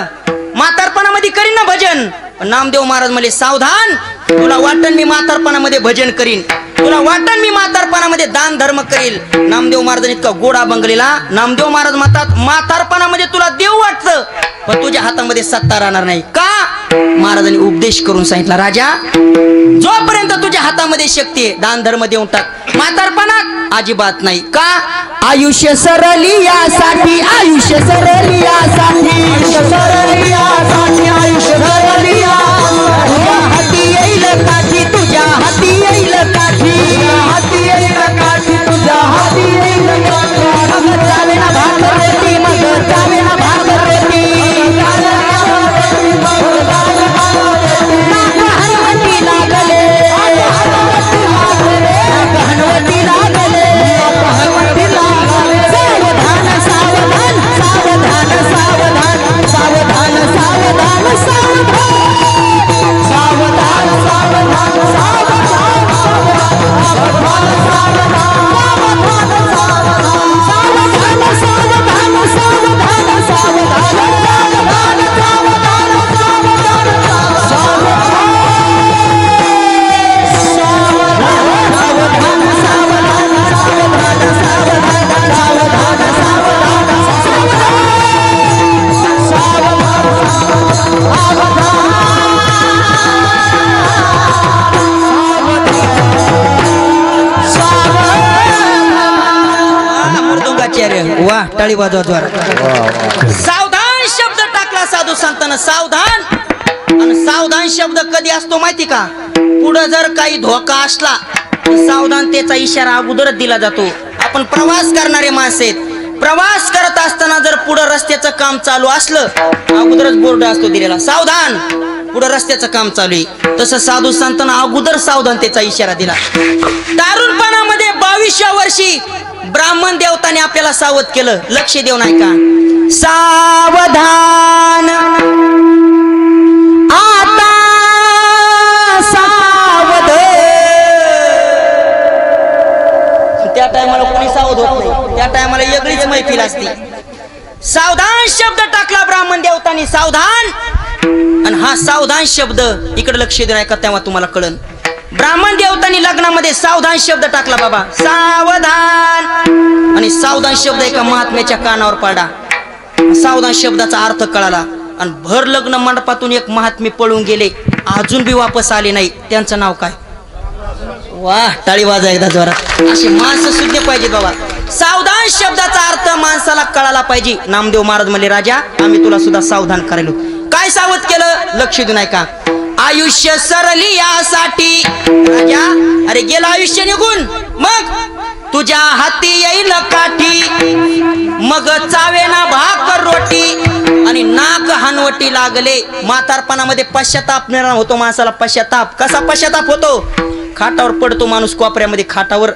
म्हातारपणामध्ये करीन ना भजन. नामदेव महाराज म्हणले सावधान, तुला वाटण मी म्हातारपणामध्ये भजन करीन, तुला वाटण मी म्हातारपणामध्ये दान धर्म करील. नामदेव महाराजांनी इतका गोडा बंगलेला. नामदेव महाराज म्हणतात म्हातारपणामध्ये तुला देव वाटतं पण तुझ्या हातामध्ये सत्ता राहणार नाही. का? महाराजांनी उपदेश करून सांगितला राजा जोपर्यंत तुझ्या हातामध्ये शक्ती आहे दान धर्म देऊन टाक, म्हातारपणात अजिबात नाही. का? आयुष्य सरली यासाठी, आयुष्य सरली यासाठी, आयुष्य सरली यासाठी, आयुष्य सरली तुझ्या हाती येईल काठी, तुझ्या हाती येईल काठी, तुझ्या हाती येईल काठी, तुझ्या हाती येईल काठी. मग जावे ना भागवती, मग जावे ना भागवती, हनुमती लागले, हनुमती लागले, हनुमती लागले. सावधान सावधान सावधान सावधान सावधान सावधान वाह टाळी वाजवा द्वारा. सावधान शब्द टाकला साधू संतांना, सावधान. आणि सावधान शब्द कधी असतो माहिती का? पुढे जर काही धोका असला तर सावधानतेचा इशारा अगोदरच दिला जातो. आपण प्रवास करणारे माणसं आहेत, प्रवास करत असताना जर पुढे रस्त्याचं काम चालू असलं अगोदरच बोर्ड असतो दिलेला सावधान, पुढे रस्त्याचं काम चालू आहे. तसं साधू संतांना अगोदर सावधानतेचा इशारा दिला. तारुणपणामध्ये 22व्या वर्षी ब्राह्मण देवताने आपल्याला सावध केलं. लक्ष देऊ नाही का? सावधान आता सावध. त्या टायमाला कोणी सावध होत नाही, त्या टायमाला वेगळीच मैफिल असते. सावधान शब्द टाकला ब्राह्मण देवताने, सावधान. आणि हा सावधान शब्द इकडे लक्ष देऊ नका तेव्हा तुम्हाला कळन. ब्राह्मण देवतांनी लग्नामध्ये सावधान शब्द टाकला बाबा, सावधान. आणि सावधान शब्द एका महात्म्याच्या कानावर पडला. सावधान शब्दाचा अर्थ कळाला आणि भर लग्न मंडपातून एक महात्मे पळून गेले, अजून बी वापस आले नाही. त्यांचं नाव काय? वाह टाळी वाजा एकदा जोरात. अशी माणसं सुद्धा पाहिजे बाबा. सावधान शब्दाचा अर्थ माणसाला कळाला पाहिजे. नामदेव महाराज म्हणले राजा आम्ही तुला सुद्धा सावधान करायलो. काय सावध केलं? लक्ष देऊ नाही का? आयुष्य सरली यासाठी. राजा अरे गेलं आयुष्य निघून, मग तुझ्या हाती येईल काठी, मग चावेना भाकर रोटी आणि नाक हनवटी लागले. म्हातारपणामध्ये पश्चाताप निर्माण होतो माणसाला. पश्चाताप कसा पश्चाताप होतो? खाटावर पडतो माणूस कोपऱ्यामध्ये, खाटावर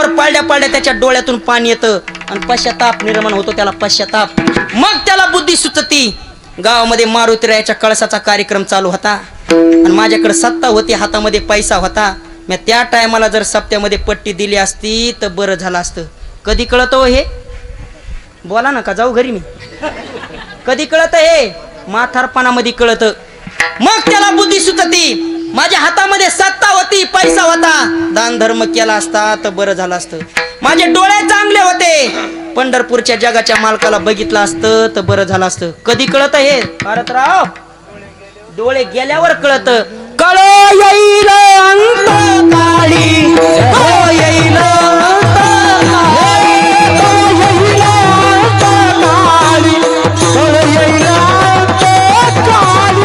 पडल्या पडल्या त्याच्या डोळ्यातून पाणी येतं आणि पश्चाताप निर्माण होतो त्याला पश्चाताप. मग त्याला बुद्धी सुचती. गावामध्ये मारुतीच्या कळसाचा कार्यक्रम चालू होता आणि माझ्याकडे सत्ता होती, हातामध्ये पैसा होता. मी त्या टायमाला जर सप्त्यामध्ये पट्टी दिली असती तर बरं झालं असतं. कधी कळत हो हे? बोला ना का जाऊ घरी मी? कधी कळत हे? म्हातारपणामध्ये कळत. मग त्याला बुद्धी सुचती. माझ्या हातामध्ये सत्ता होती, पैसा होता, दान धर्म केला असता तर बरं झालं असतं. माझे डोळे चांगले होते, पंढरपूरच्या जगाच्या मालकाला बघितलं असतं तर बरं झालं असतं. कधी कळत हे भारतराव? डोळे गेल्यावर कळत. कळ येईल अंत काळी, कळ येईल अंत काळी, कळ येईल अंत काळी, कळ येईल अंत काळी.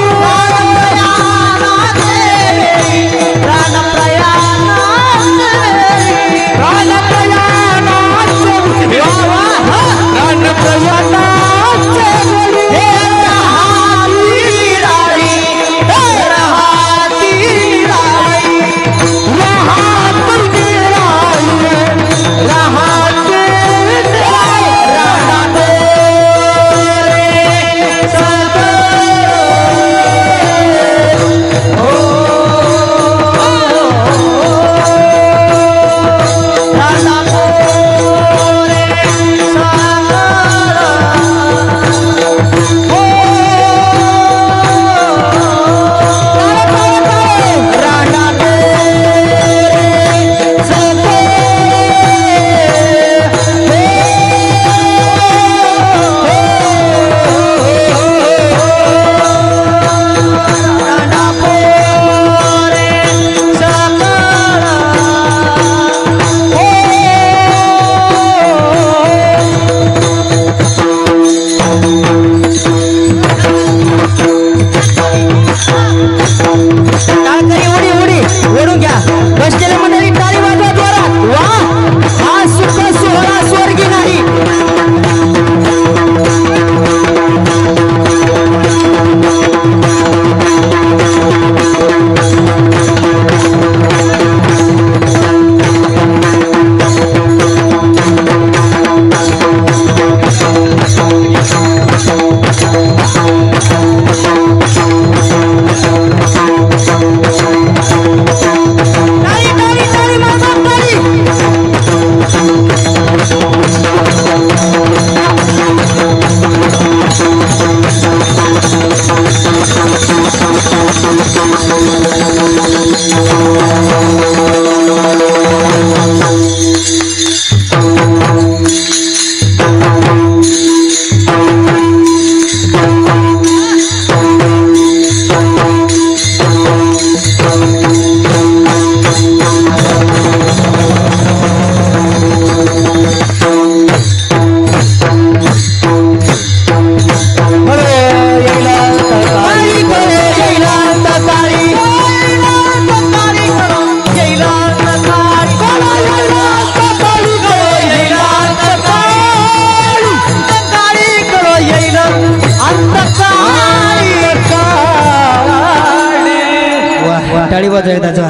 टाळी वाजवायचा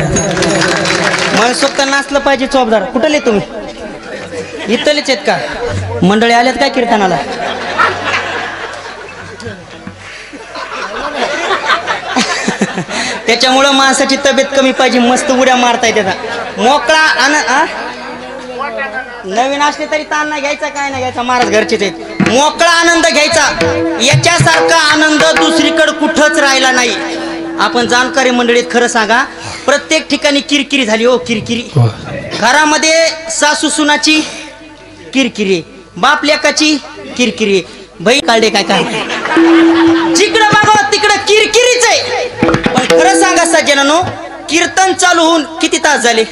मनसोक्त नाचलं पाहिजे. चोपदार कुठले तुम्ही? इथलेच आहेत का? मंडळी आल्यात काय कीर्तनाला? त्याच्यामुळं माणसाची तब्येत कमी पाहिजे. मस्त उड्या मारताय त्याचा मोकळा नवीन असले तरी ताण नाही घ्यायचा, काय नाही घ्यायचा. महाराज घरचेच आहेत. मोकळा आनंद घ्यायचा. याच्यासारखा आनंद दुसरीकडे कुठंच राहिला नाही. आपण जाणकारी मंडळीत खरं सांगा, प्रत्येक ठिकाणी किरकिरी झाली हो. किरकिरी घरामध्ये सासू सुनाची किरकिरी, बाप लेकाची किरकिरी, बहीण काढले काय काय जिकडं बघा तिकडं किरकिरीच आहे. पण खरं सांगा सज्जनांनो, कीर्तन चालू होऊन किती तास झाले?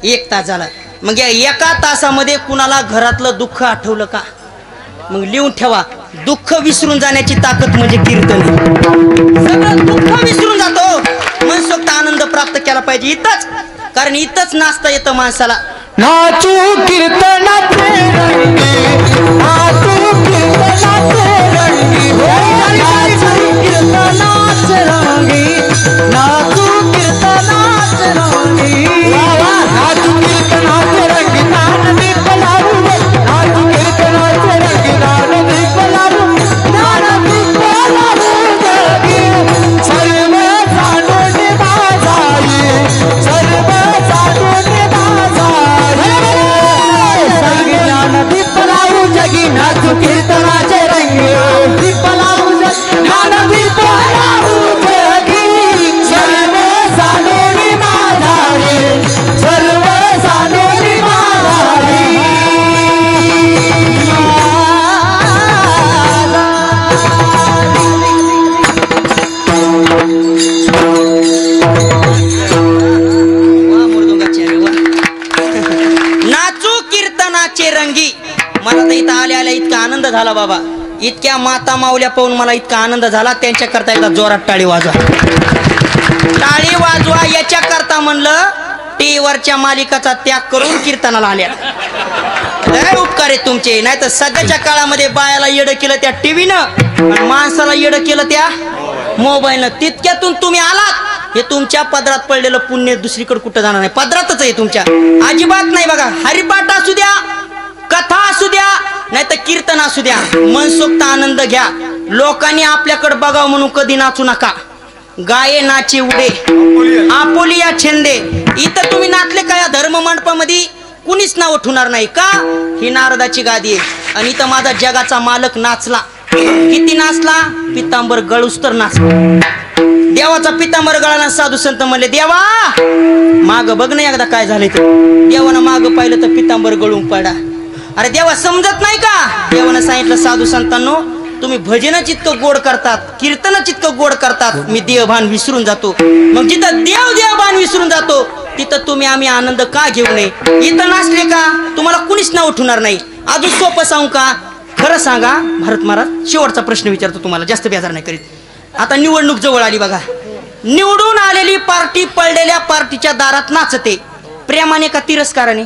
1 तास झाला. मग या 1 तासामध्ये कुणाला घरातलं दुःख आठवलं का? मग लिहून ठेवा, दुःख विसरून जाण्याची ताकद म्हणजे कीर्तन. सगळं दुःख विसरून जातो. मनसोक्त आनंद प्राप्त केला पाहिजे इथंच, कारण इथंच नाचता येतं माणसाला.
नाचू कीर्तनाचे रंगी, नाचू कीर्तनाचे रंगी, नाचू कीर्तनाचे रंगी, नाचू कीर्तनाचे रंगी, नाचू कीर्तनाचे रंगी, नान दीप लावू, नाचू कीर्तनाचे रंगी, नान दीप लावू, नान दीप लावू जगी, सर्व जाणून माझाई, सर्व जाणून दीप लावू जगी, नाचू कीर्तनाचे रंगी, दीप लावू जगी, दीप लावू जगी, सर्व
देवाणगी. मला तर इथं आल्या आल्या इतका आनंद झाला बाबा. इतक्या माता माऊल्या पाहून मला इतका आनंद झाला. त्यांच्या करता एकदा जोरात टाळी वाजवा. टाळी वाजवा याच्या करता म्हणलं टी वरच्या मालिकाचा त्याग करून कीर्तनाला आल्या. लय उपकार आहेत तुमचे. नाही तर सध्याच्या काळामध्ये बायाला येडं केलं त्या टीव्हीनं, माणसाला येडं केलं त्या मोबाईलनं. तितक्यातून तुम्ही आलात. हे तुमच्या पदरात पडलेलं पुण्य दुसरीकडे कुठं जाणार नाही. पदरातच आहे तुमच्या, अजिबात नाही. बघा, हरिपाठ असू द्या, कथा असू द्या, नाही तर कीर्तन असू द्या, मनसोक्त आनंद घ्या. लोकांनी आपल्याकडे बघावं म्हणून कधी नाचू नका. गाये नाचे उडे आपोलिया छेंदे. इथं तुम्ही नाचले का या धर्म मंडपामध्ये कुणीच नाव ठेवणार नाही का. ही नारदाची गादी आहे आणि इथं माझा जगाचा मालक नाचला. किती नाचला? पितांबर गळूस तर नाचला. देवाचा पितांबर गळाला. साधू संत म्हणले देवा माग बघ ना एकदा काय झालंय ते. देवानं माग पाहिलं तर पितांबर गळून पडा. अरे देवा समजत नाही का. देवानं सांगितलं साधू संतांनो तुम्ही भजनच इतकं गोड करतात, कीर्तनच इतकं गोड करतात, मी देवभान विसरून जातो. मग जिथं देवभान विसरून जातो तिथं तुम्ही आम्ही आनंद का घेऊ नये. इथं नाचले का तुम्हाला कुणीच नाव उठवणार नाही. अजून सोपं सांगू का. खरं सांगा भारत महाराज, शेवटचा प्रश्न विचारतो तुम्हाला, जास्त बेजार नाही करीत. आता निवडणूक जवळ आली बघा. निवडून आलेली पार्टी पडलेल्या पार्टीच्या दारात नाचते. प्रेमाने का तिरस्काराने?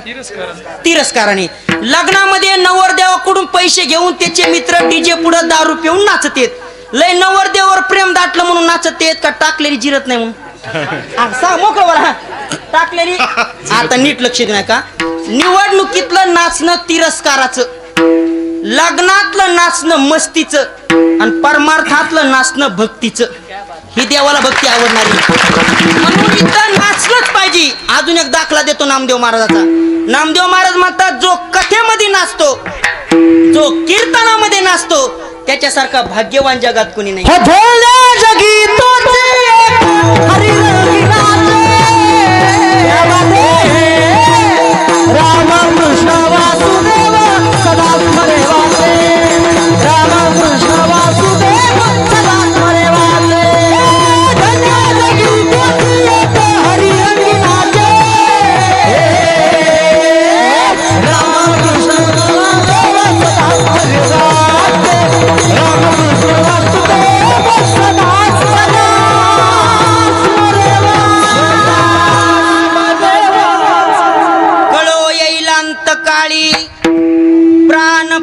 तिरस्काराने. लग्नामध्ये नवरदेवाकडून पैसे घेऊन त्याचे मित्र डीजे पुढे दारू पिऊन नाचतेत. लय नवरदेवावर प्रेम दाटलं म्हणून नाचतेत का टाकलेली जिरत नाही म्हणून? मोकळं बोला. टाकलेली. आता नीट लक्ष देऊ नका. निवडणुकीतलं नाचणं तिरस्काराचं, लग्नातलं नाचणं मस्तीचं आणि परमार्थातलं नाचणं भक्तीचं. ही देवाला भक्ती आवडणारी म्हणून इथं नाचलंच पाहिजे. अजून एक दाखला देतो नामदेव महाराजाचा. नामदेव महाराज म्हणतात जो कथेमध्ये नाचतो, जो कीर्तनामध्ये नाचतो त्याच्यासारखा भाग्यवान जगात कोणी नाही.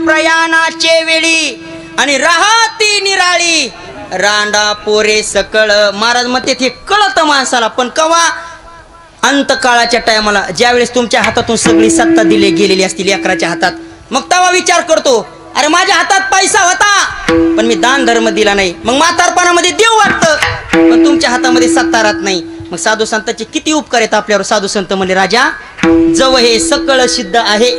प्रयाणाचे वेळी आणि राहती निराळी रांडा पोरे सकळ. महाराज म्हणते ते कळत माणसाला, पण कवा अंतकाळाच्या टायमाला ज्यावेळेस तुमच्या हातातून सगळी सत्ता दिली गेलेली असतील लेकराच्या हातात, मग तेव्हा विचार करतो अरे माझ्या हातात पैसा होता पण मी दान धर्म दिला नाही. मग म्हातारपणामध्ये देव वाटतं पण तुमच्या हातामध्ये सत्ता राहत नाही. मग साधू संतांचे किती उपकार आहेत आपल्यावर. साधू संत म्हणले राजा जव हे सकळ सिद्ध आहे,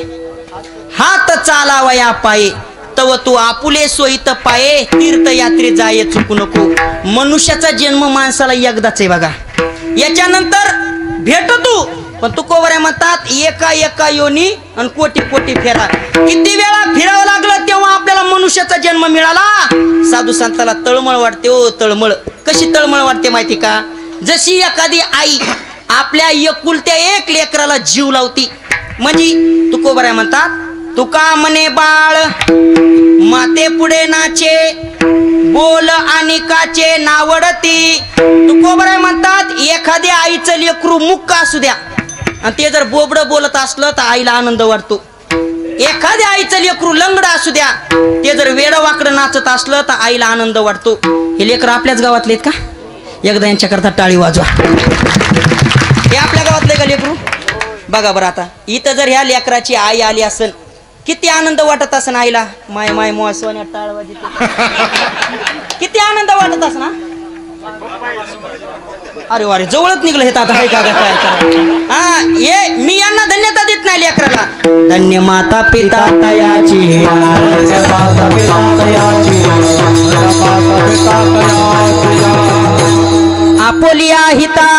हात चालावया पाये, तव तू आपुले सोयीत पाये, तीर्थयात्रे जाये चुकू नको. मनुष्याचा जन्म माणसाला एकदाच आहे बघा, याच्यानंतर भेटतो. पण तुकोबऱ्या म्हणतात एका एका योनी आणि कोटी कोटी फेरा. किती वेळा फिरावं लागलं तेव्हा आपल्याला मनुष्याचा जन्म मिळाला. साधू संताला तळमळ वाटते. ओ तळमळ कशी तळमळ वाटते माहिती का. जशी एखादी आई आपल्या एकुलत्या एक लेकराला जीव लावती. म्हणजे तुकोबऱ्या म्हणतात तुका मने बाळ माते पुढे नाचे, बोल आणि काचे नावडती. तुकोबऱ्या म्हणतात एखाद्या आईचं लेकरू मुक्क असू द्या आणि ते जर बोबड बोलत असलं तर आईला आनंद वाटतो. एखाद्या आईचं लेकरू लंगड असू द्या ते जर वेडं वाकडं नाचत असलं तर आईला आनंद वाटतो. हे लेकर आपल्याच गावातले आहेत का. एकदा यांच्याकरता टाळी वाजवा. हे आपल्या गावातले का लेकरू. बघा बरं आता इथं जर ह्या लेकराची आई आली असेल किती आनंद वाटत असेल आईला. माय माय मोह सोन्या टाळ वाजते किती आनंद वाटत असेल ना. अरे वारे जवळच निघलं हे आता काय हा. ये मी यांना धन्यता देत नाही लेकराला. धन्य माता पिता तयाची, आपोलिया हिता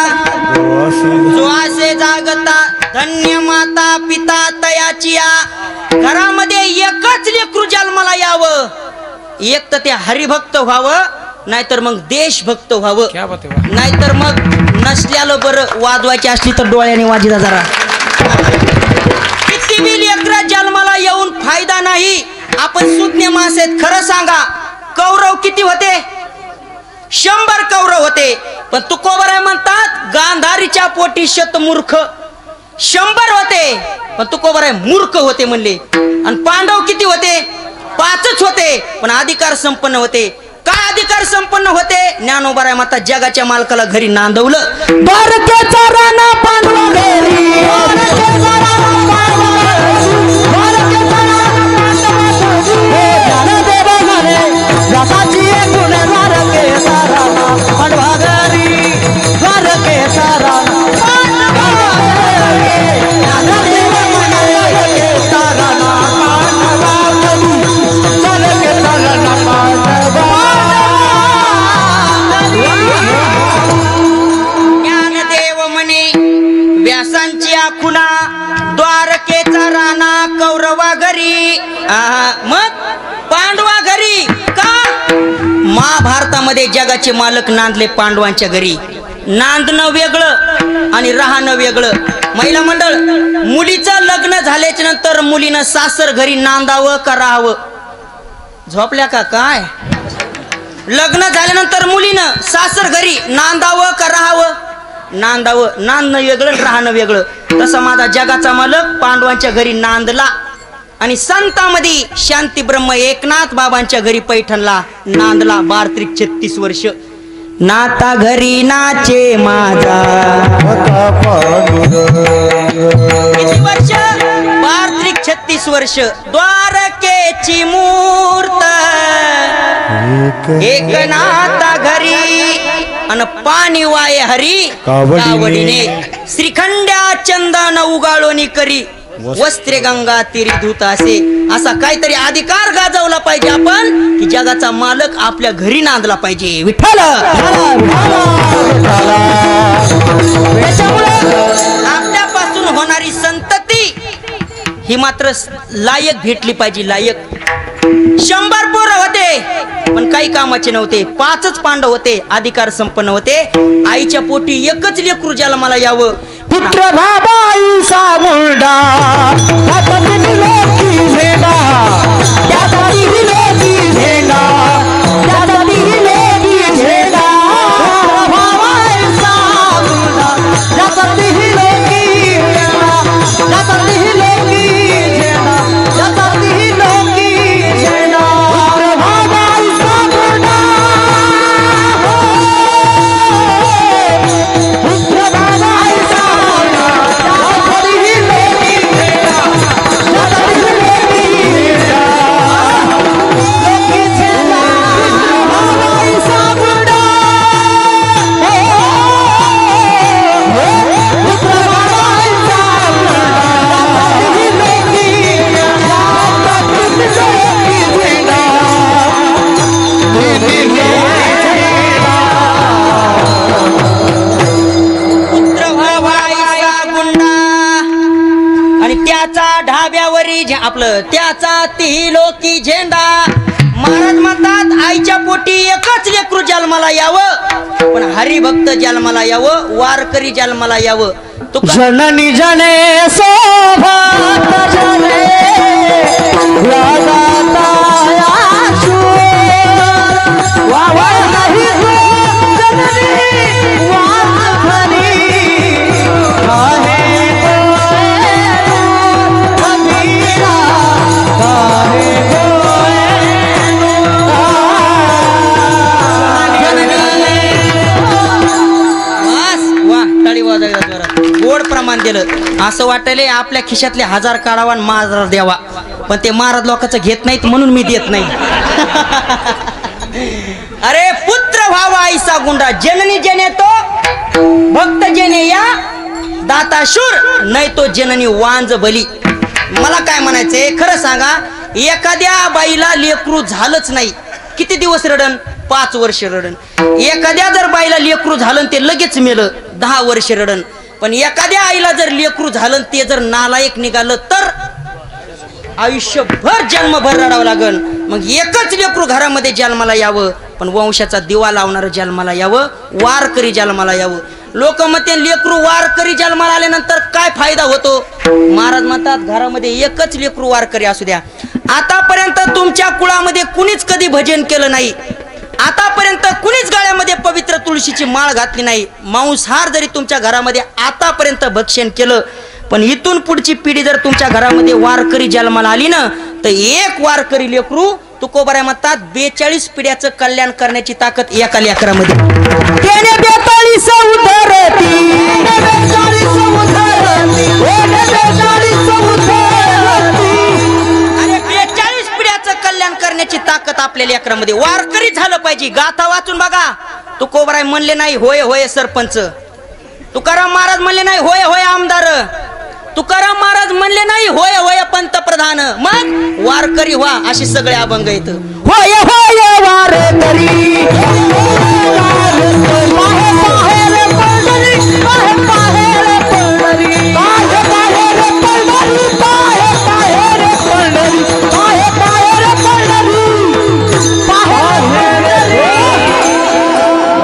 जो असे जागता. धन्य माता पिता तयाची. घरामध्ये एकच लेकरू जन्माला यावं. एक तर ते हरिभक्त व्हावं नाहीतर मग देशभक्त व्हावं. नाहीतर मग नसल्यालं बरं. वाजवायची असली तर डोळ्याने वाजिदा जरा. किती बी लेकरं जन्माला येऊन फायदा नाही. आपण सुज्ञ माणसं आहेत. खरं सांगा, कौरव किती होते? 100 कौरव होते. पण तुकोबराय म्हणतात गांधारीच्या पोटी शतमूर्ख. 100 होते पण तुकोबराय मूर्ख होते म्हणले. आणि पांडव किती होते? 5च होते पण अधिकार संपन्न होते. काय अधिकार संपन्न होते? ज्ञानोबराय म्हणतात जगाच्या मालकाला घरी नांदवलं.
भारताचा राणा पांडवा घरी, भारताचा राणा पांडवा घरी, भारताचा राणा पांडवा घरी. जगाची एकूण द्वारकेचा राणा पांडवा घरी, द्वारकेचा राणा पांडवा घरी. ज्ञानदेव द्वारकेचा राणा पांडवा घरी, द्वारकेचा राणा पांडवा.
ज्ञानदेव म्हणे व्यासांची आखुना द्वारकेचा राणा कौरवा घरी. मग पांडवा घरी का? महाभारतामध्ये जगाचे मालक नांदले पांडवांच्या घरी. नांदणं वेगळं आणि राहणं वेगळं. महिला मंडळ, मुलीचं लग्न झाल्याच्या नंतर मुलीनं सासर घरी नांदावं का राहावं? झोपल्या का काय? लग्न झाल्यानंतर मुलीनं सासर घरी नांदावं का राहावं? नांदावं. नांदणं वेगळं, राहणं वेगळं. तसा माझा जगाचा मालक पांडवांच्या घरी नांदला. आणि संतांमध्ये शांती ब्रह्म एकनाथ बाबांच्या घरी पैठणला नांदला. 32-36 वर्ष नाता घरी नाचे माझा. किती वर्ष? 32-36 वर्ष. द्वारकेची मूर्त एकनाथा घरी अन पाणी वाये हरी कावडीने. श्रीखंड्या चंदन उगाळोनी करी वस्त्रे गंगा तिरी धुत असे. असा काहीतरी अधिकार गाजवला पाहिजे आपण की जगाचा मालक आपल्या घरी नांदला पाहिजे. विठ्ठल आपल्यापासून होणारी संतती ही मात्र लायक भेटली पाहिजे. लायक. 100 पोरं होते पण काही कामाचे नव्हते. 5च पांडव होते, अधिकार संपन्न होते. आईच्या पोटी एकच लेकरू जन्माला यावं.
पुत्र बाबाईचा मुलगा त्याचा दिलो की झेंडा, त्याचा दिलो की झेंडा, त्याचा दिलो की झेंडा. बाबाईचा मुलगा त्याचा दिलो की झेंडा, त्याचा दिलो की झेंडा, त्याचा दिलो की झेंडा. पुत्र बाबाईचा मुलगा, पुत्र बाबाईचा
आपलं त्याचा तिलोकी झेंडा. महाराज म्हणतात आईच्या पोटी एकच लेकरू जन्माला यावं पण हरिभक्त जन्माला यावं, वारकरी जन्माला यावं.
जननी जने सोबत जने
गोड प्रमाण दिलं. असं वाटले आपल्या खिशातले 1000 काढावा आणि महाराज द्यावा, पण ते महाराज लोकांचं घेत नाहीत म्हणून मी देत नाही. अरे पुत्र व्हावा आईसा गुंडा, जननी जने तो भक्त जने या दाता शूर नाही तो जननी वांज बली. मला काय म्हणायचंय खरं सांगा, एखाद्या बाईला लेकरू झालंच नाही किती दिवस रडन? 5 वर्ष रडन. एखाद्या जर बाईला लेकरू झालं ते लगेच मेलं 10 वर्ष रडन. पण एखाद्या आईला जर लेकरू झालं ते जर नालायक निघालं तर आयुष्यभर जन्मभर रडावं लागल. मग एकच लेकरू घरामध्ये जन्माला यावं पण वंशाचा दिवा लावणारं जन्माला यावं, वारकरी जन्माला यावं. लोक म्हणते लेकरू वारकरी जन्माला आल्यानंतर काय फायदा होतो? महाराज म्हणतात घरामध्ये एकच लेकरू वारकरी असू द्या. आतापर्यंत तुमच्या कुळामध्ये कुणीच कधी भजन केलं नाही, आतापर्यंत कुणीच गळ्यामध्ये पवित्र तुळशीची माळ घातली नाही, मांसाहार जरी तुमच्या घरामध्ये आतापर्यंत भक्षण केलं, पण इथून पुढची पिढी जर तुमच्या घरामध्ये वारकरी जन्माला आली ना, तर एक वारकरी लेकरू तुकोबाराय म्हणतात 42 पिढ्याचं कल्याण करण्याची ताकद एका लेकरामध्ये.
त्याने 42 उधरती, 42 उधरती, 42 उधरती.
अरे 42 पिढ्याचं कल्याण करण्याची ताकद आपल्या लेकरामध्ये. वारकरी झालं पाहिजे. गाथा वाचून बघा. तुकोबाराय म्हणले नाही होय होय सरपंच, तुकाराम महाराज म्हणले नाही होय होय आमदार, तुकाराम महाराज म्हणले नाही होय होय पंतप्रधान. मग वारकरी व्हा अशी सगळे अभंग येत.
होय होय वारकरी,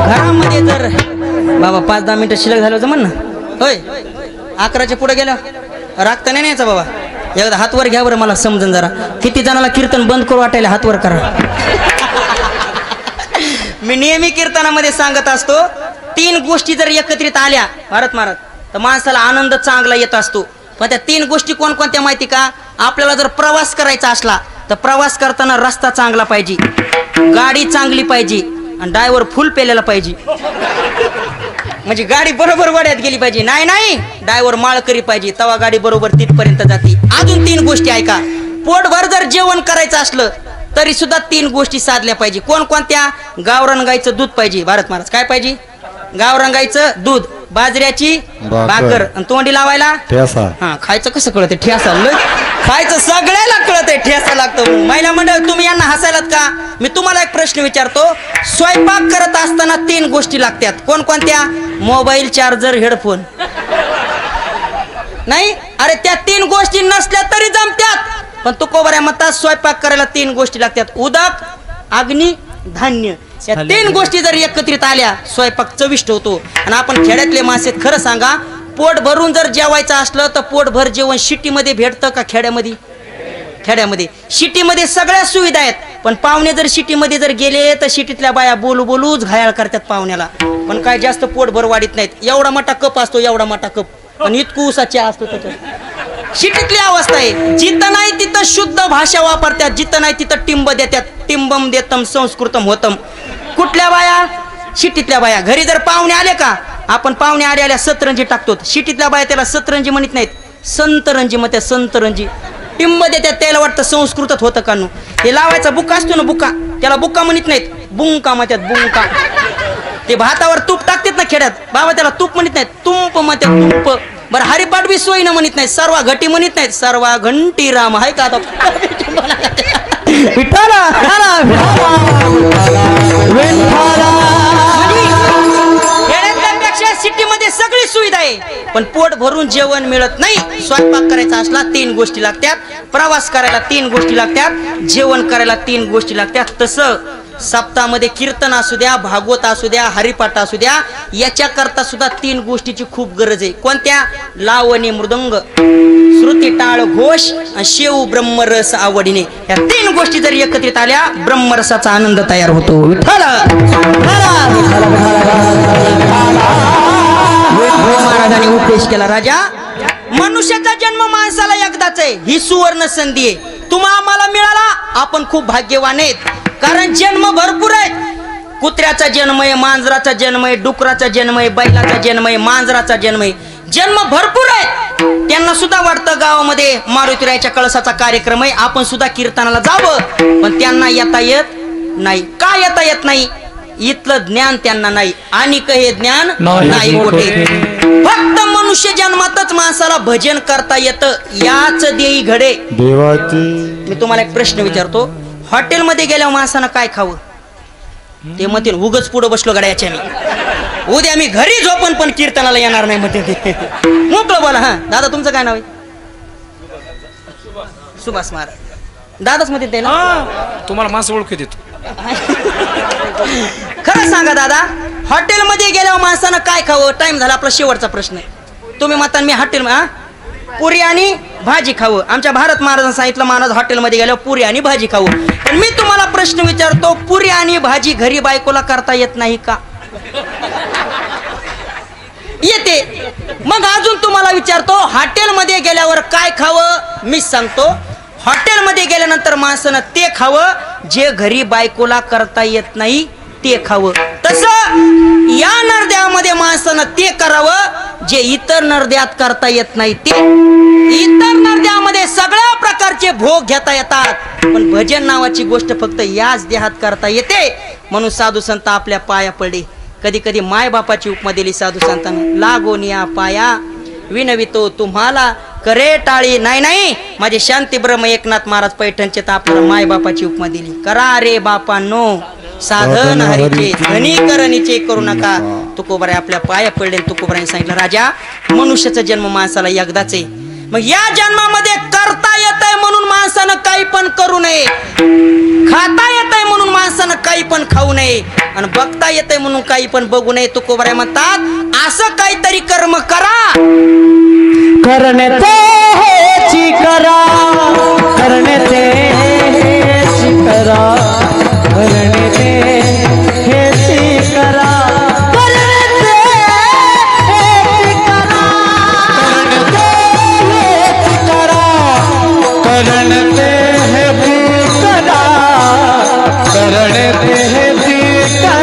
घरामध्ये जर बाबा 5-10 मिनिटं शिल्लक झालं होतं म्हण ना, होय 11च्या पुढे गेलं रागता नाही न्यायचा बाबा. एकदा हातवर घ्या बरं, मला समजून जरा. किती जणाला कीर्तन बंद करू वाटायला हातवर करा. मी नेहमी कीर्तनामध्ये सांगत असतो 3 गोष्टी जर एकत्रित आल्या भारत महाराज तर माणसाला आनंद चांगला येत असतो. पण त्या 3 गोष्टी कोणकोणत्या माहिती का? आपल्याला जर प्रवास करायचा असला तर प्रवास करताना रस्ता चांगला पाहिजे, गाडी चांगली पाहिजे आणि ड्रायव्हर फुल पेलेला पाहिजे. म्हणजे गाडी बरोबर वाड्यात गेली पाहिजे. नाही ड्रायव्हर माळकरी पाहिजे, तवा गाडी बरोबर तिथपर्यंत जाते. अजून 3 गोष्टी ऐका. पोटभर जर जेवण करायचं असलं तरी सुद्धा 3 गोष्टी साधल्या पाहिजे. कोणकोणत्या? गावरान गाईचं दूध पाहिजे. भारत महाराज काय पाहिजे? गावरान गाईचं दूध, बाजऱ्याची भाकर आणि तोंडी लावायला ठेसा. हा, खायचं कसं कळतंय? ठेसा. खायचं सगळ्याला कळतंय, ठेसा लागतं. महिला मंडळ तुम्ही यांना हसायलात का? मी तुम्हाला एक प्रश्न विचारतो. स्वयंपाक करत असताना 3 गोष्टी लागतात. कोणकोणत्या? Mobile, charger, headphone. नाही, अरे त्या 3 गोष्टी नसल्या तरी जमत्यात. पण तुकोबाराय म्हणतात स्वयंपाक करायला 3 गोष्टी लागतात. उदक, अग्नी, धान्य. या 3 गोष्टी जर एकत्रित आल्या स्वयंपाक चविष्ट होतो. आणि आपण खेड्यातले माणसे खरं सांगा, पोट भरून जर जेवायचं असलं तर पोटभर जेवण सिटीमध्ये भेटतं का खेड्यामध्ये? खेड्यामध्ये. सिटीमध्ये सगळ्या सुविधा आहेत, पण पाहुणे जर सिटीमध्ये जर गेले तर सिटीतल्या बाया बोलू बोलूच घायाळ करतात पाहुण्याला. पण काय जास्त पोटभर वाढीत नाहीत. एवढा मोठा कप असतो, एवढा मोठा कप, पण इतकू उसाचे असतो त्याच्यात. सिटीतली अवस्था आहे. जिथं नाही तिथं शुद्ध भाषा वापरतात, जिथं नाही तिथं टिंब देतात. टिंबम देतम संस्कृतम होतम. कुठल्या बाया? सिटीतल्या बाया. घरी जर पाहुणे आले का, आपण पाहुणे आल्या सतरंजी टाकतो. सिटीतल्या बाया त्याला सतरंजी म्हणत नाहीत, संतरंजी म्हणतात. संतरंजी टिंब देतात. त्याला वाटतं संस्कृतात होतं का नु. हे लावायचा बुका असतो ना, बुका, त्याला बुका म्हणत नाहीत, बुंका म्हणतात. बुंका. ते भातावर तूप टाकतात ना खेड्यात, बाबा त्याला तूप म्हणत नाहीत, तुंप म्हणतात. तुंप. बरं हरिपाठ बी सोयीनं म्हणत नाहीत, सर्वा घटी म्हणत नाहीत, सर्वा घंटी राम. आहे का आता? खेड्यातल्यापेक्षा सिटीमध्ये सगळी सुविधा आहे, पण पोट भरून जेवण मिळत नाही. स्वयंपाक करायचा असला 3 गोष्टी लागतात, प्रवास करायला 3 गोष्टी लागतात, जेवण करायला 3 गोष्टी लागतात. तसं सप्ताहामध्ये कीर्तन असू द्या, भागवत असू द्या, हरिपाठ असू द्या, याच्या करता सुद्धा 3 गोष्टीची खूप गरज आहे. कोणत्या? लावणी, मृदंग, श्रुती, टाळ, घोष आणि शेव ब्रह्मरस आवडीने. या 3 गोष्टी जर एकत्रित आल्या ब्रह्मरसाचा आनंद तयार होतो. महाराजांनी उपदेश केला. राजा, मनुष्याचा जन्म माणसाला एकदाच आहे, ही सुवर्ण संधी आहे. तुम्हा आम्हाला मिळाला, आपण खूप भाग्यवान आहेत. कारण जन्म भरपूर आहेत. कुत्र्याचा जन्म आहे, मांजराचा जन्म आहे, डुकराचा जन्म आहे, बैलाचा जन्म आहे, मांजराचा जन्म आहे. जन्म भरपूर आहेत. त्यांना सुद्धा वाटतं गावामध्ये मारुतीरायाच्या कळसाचा कार्यक्रम आहे, आपण सुद्धा कीर्तनाला जावं. पण त्यांना येता येत नाही. का येता येत नाही? इथलं ज्ञान त्यांना नाही. आणि हे ज्ञान नाही कुठे. फक्त मनुष्य जन्मातच माणसाला भजन करता येतं. याच देई घडे देवाची. मी तुम्हाला एक प्रश्न विचारतो. हॉटेलमध्ये गेल्यावर माणसानं काय खावं? ते म्हणतील उगच पुढं बसलो गड्याच्या मी, उद्या मी घरी झोपन पण कीर्तनाला येणार नाही म्हणते ते. मोकळं बोला. हा दादा, तुमचं काय नाव आहे? सुभाष महाराज. दादाच मध्ये ते ना
तुम्हाला माणसं ओळखू देतो.
खरं सांगा दादा, हॉटेलमध्ये गेल्यावर माणसानं काय खावं? टाइम झाला, आपला शेवटचा प्रश्न आहे. तुम्ही म्हणता मी हॉटेल पुरी आणि भाजी खावं. आमच्या भारत महाराजांनी सांगितलं महाराज हॉटेलमध्ये गेल्यावर पुरी आणि भाजी खावं. पण मी तुम्हाला प्रश्न विचारतो, पुरी आणि भाजी घरी बायकोला करता येत नाही का? येते. मग अजून तुम्हाला विचारतो, हॉटेलमध्ये गेल्यावर काय खावं? मीच सांगतो, हॉटेलमध्ये गेल्यानंतर माणसानं ते खावं जे घरी बायकोला करता येत नाही ते खावं. तसं या नरद्यामध्ये माणसानं ते करावं जे इतर नरद्यात करता येत नाही ते. इतर नरद्यामध्ये सगळ्या प्रकारचे भोग घेता येतात, पण भजन नावाची गोष्ट फक्त याच देहात करता येते. म्हणून साधू संत आपल्या पाया पडले. कधी कधी माय बापाची उपमा दिली साधू संतांना, लागोन या पाया विनवितो तुम्हाला करे टाळी. नाही नाही, माझे शांती ब्रह्म एकनाथ महाराज पैठणचे तर आपल्याला माय बापाची उपमा दिली. करा रे बापांनो साधन हरीचे, धनीकरणीचे करू नका. तुकोबारे आपल्या पाया पडले. तुकोबारांनी सांगितलं, राजा मनुष्याचा जन्म माणसाला एकदाच आहे. मग या जन्मामध्ये करता येत आहे म्हणून माणसानं काही पण करू नये, खाता येत आहे म्हणून माणसानं काही पण खाऊ नये, आणि बघता येत आहे म्हणून काही पण बघू नये. तुकोबारे म्हणतात, असं काहीतरी कर्म करा.
करणे ते हेची करा, करणे ते हेची करा, करणे ते हेची करा, करणे ते हेची करा, करणे ते हेची करा, करणे ते हेची करा, करणे ते हेची करा.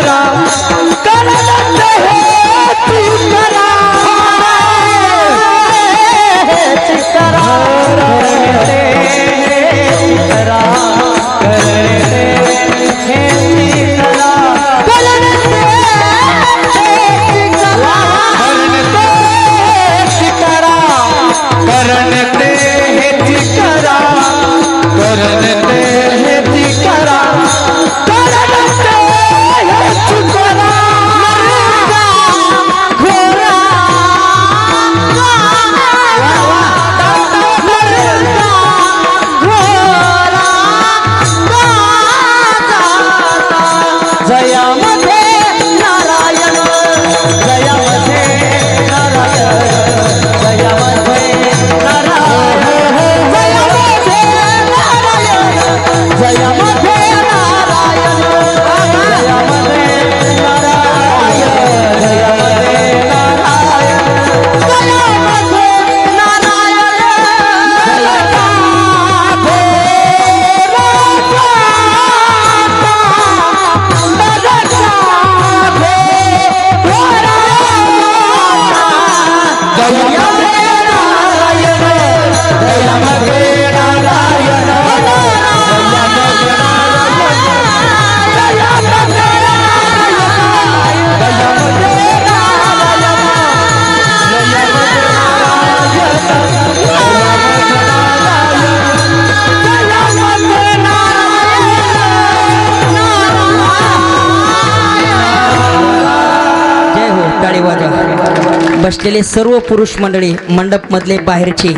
बसलेले सर्व पुरुष मंडळी, मंडप मधले बाहेरचे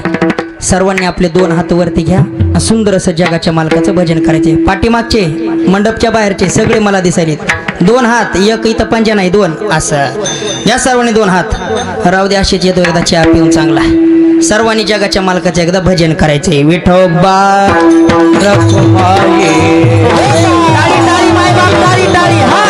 सर्वांनी आपले दोन हात वरती घ्या. सुंदर असं जगाच्या मालकाचं भजन करायचे. पाठीमागचे मंडपच्या बाहेरचे सगळे मला दिसायलेत. दोन हात, एक इथं पंजा नाही, दोन असं या सर्वांनी दोन हात. राहू दे अशीच येतो, एकदा चहा पिऊन चांगला. सर्वांनी जगाच्या मालकाचं एकदा भजन करायचे. विठोबा रखुमाई, टाळी टाळी माय बाप, टाळी टाळी. हा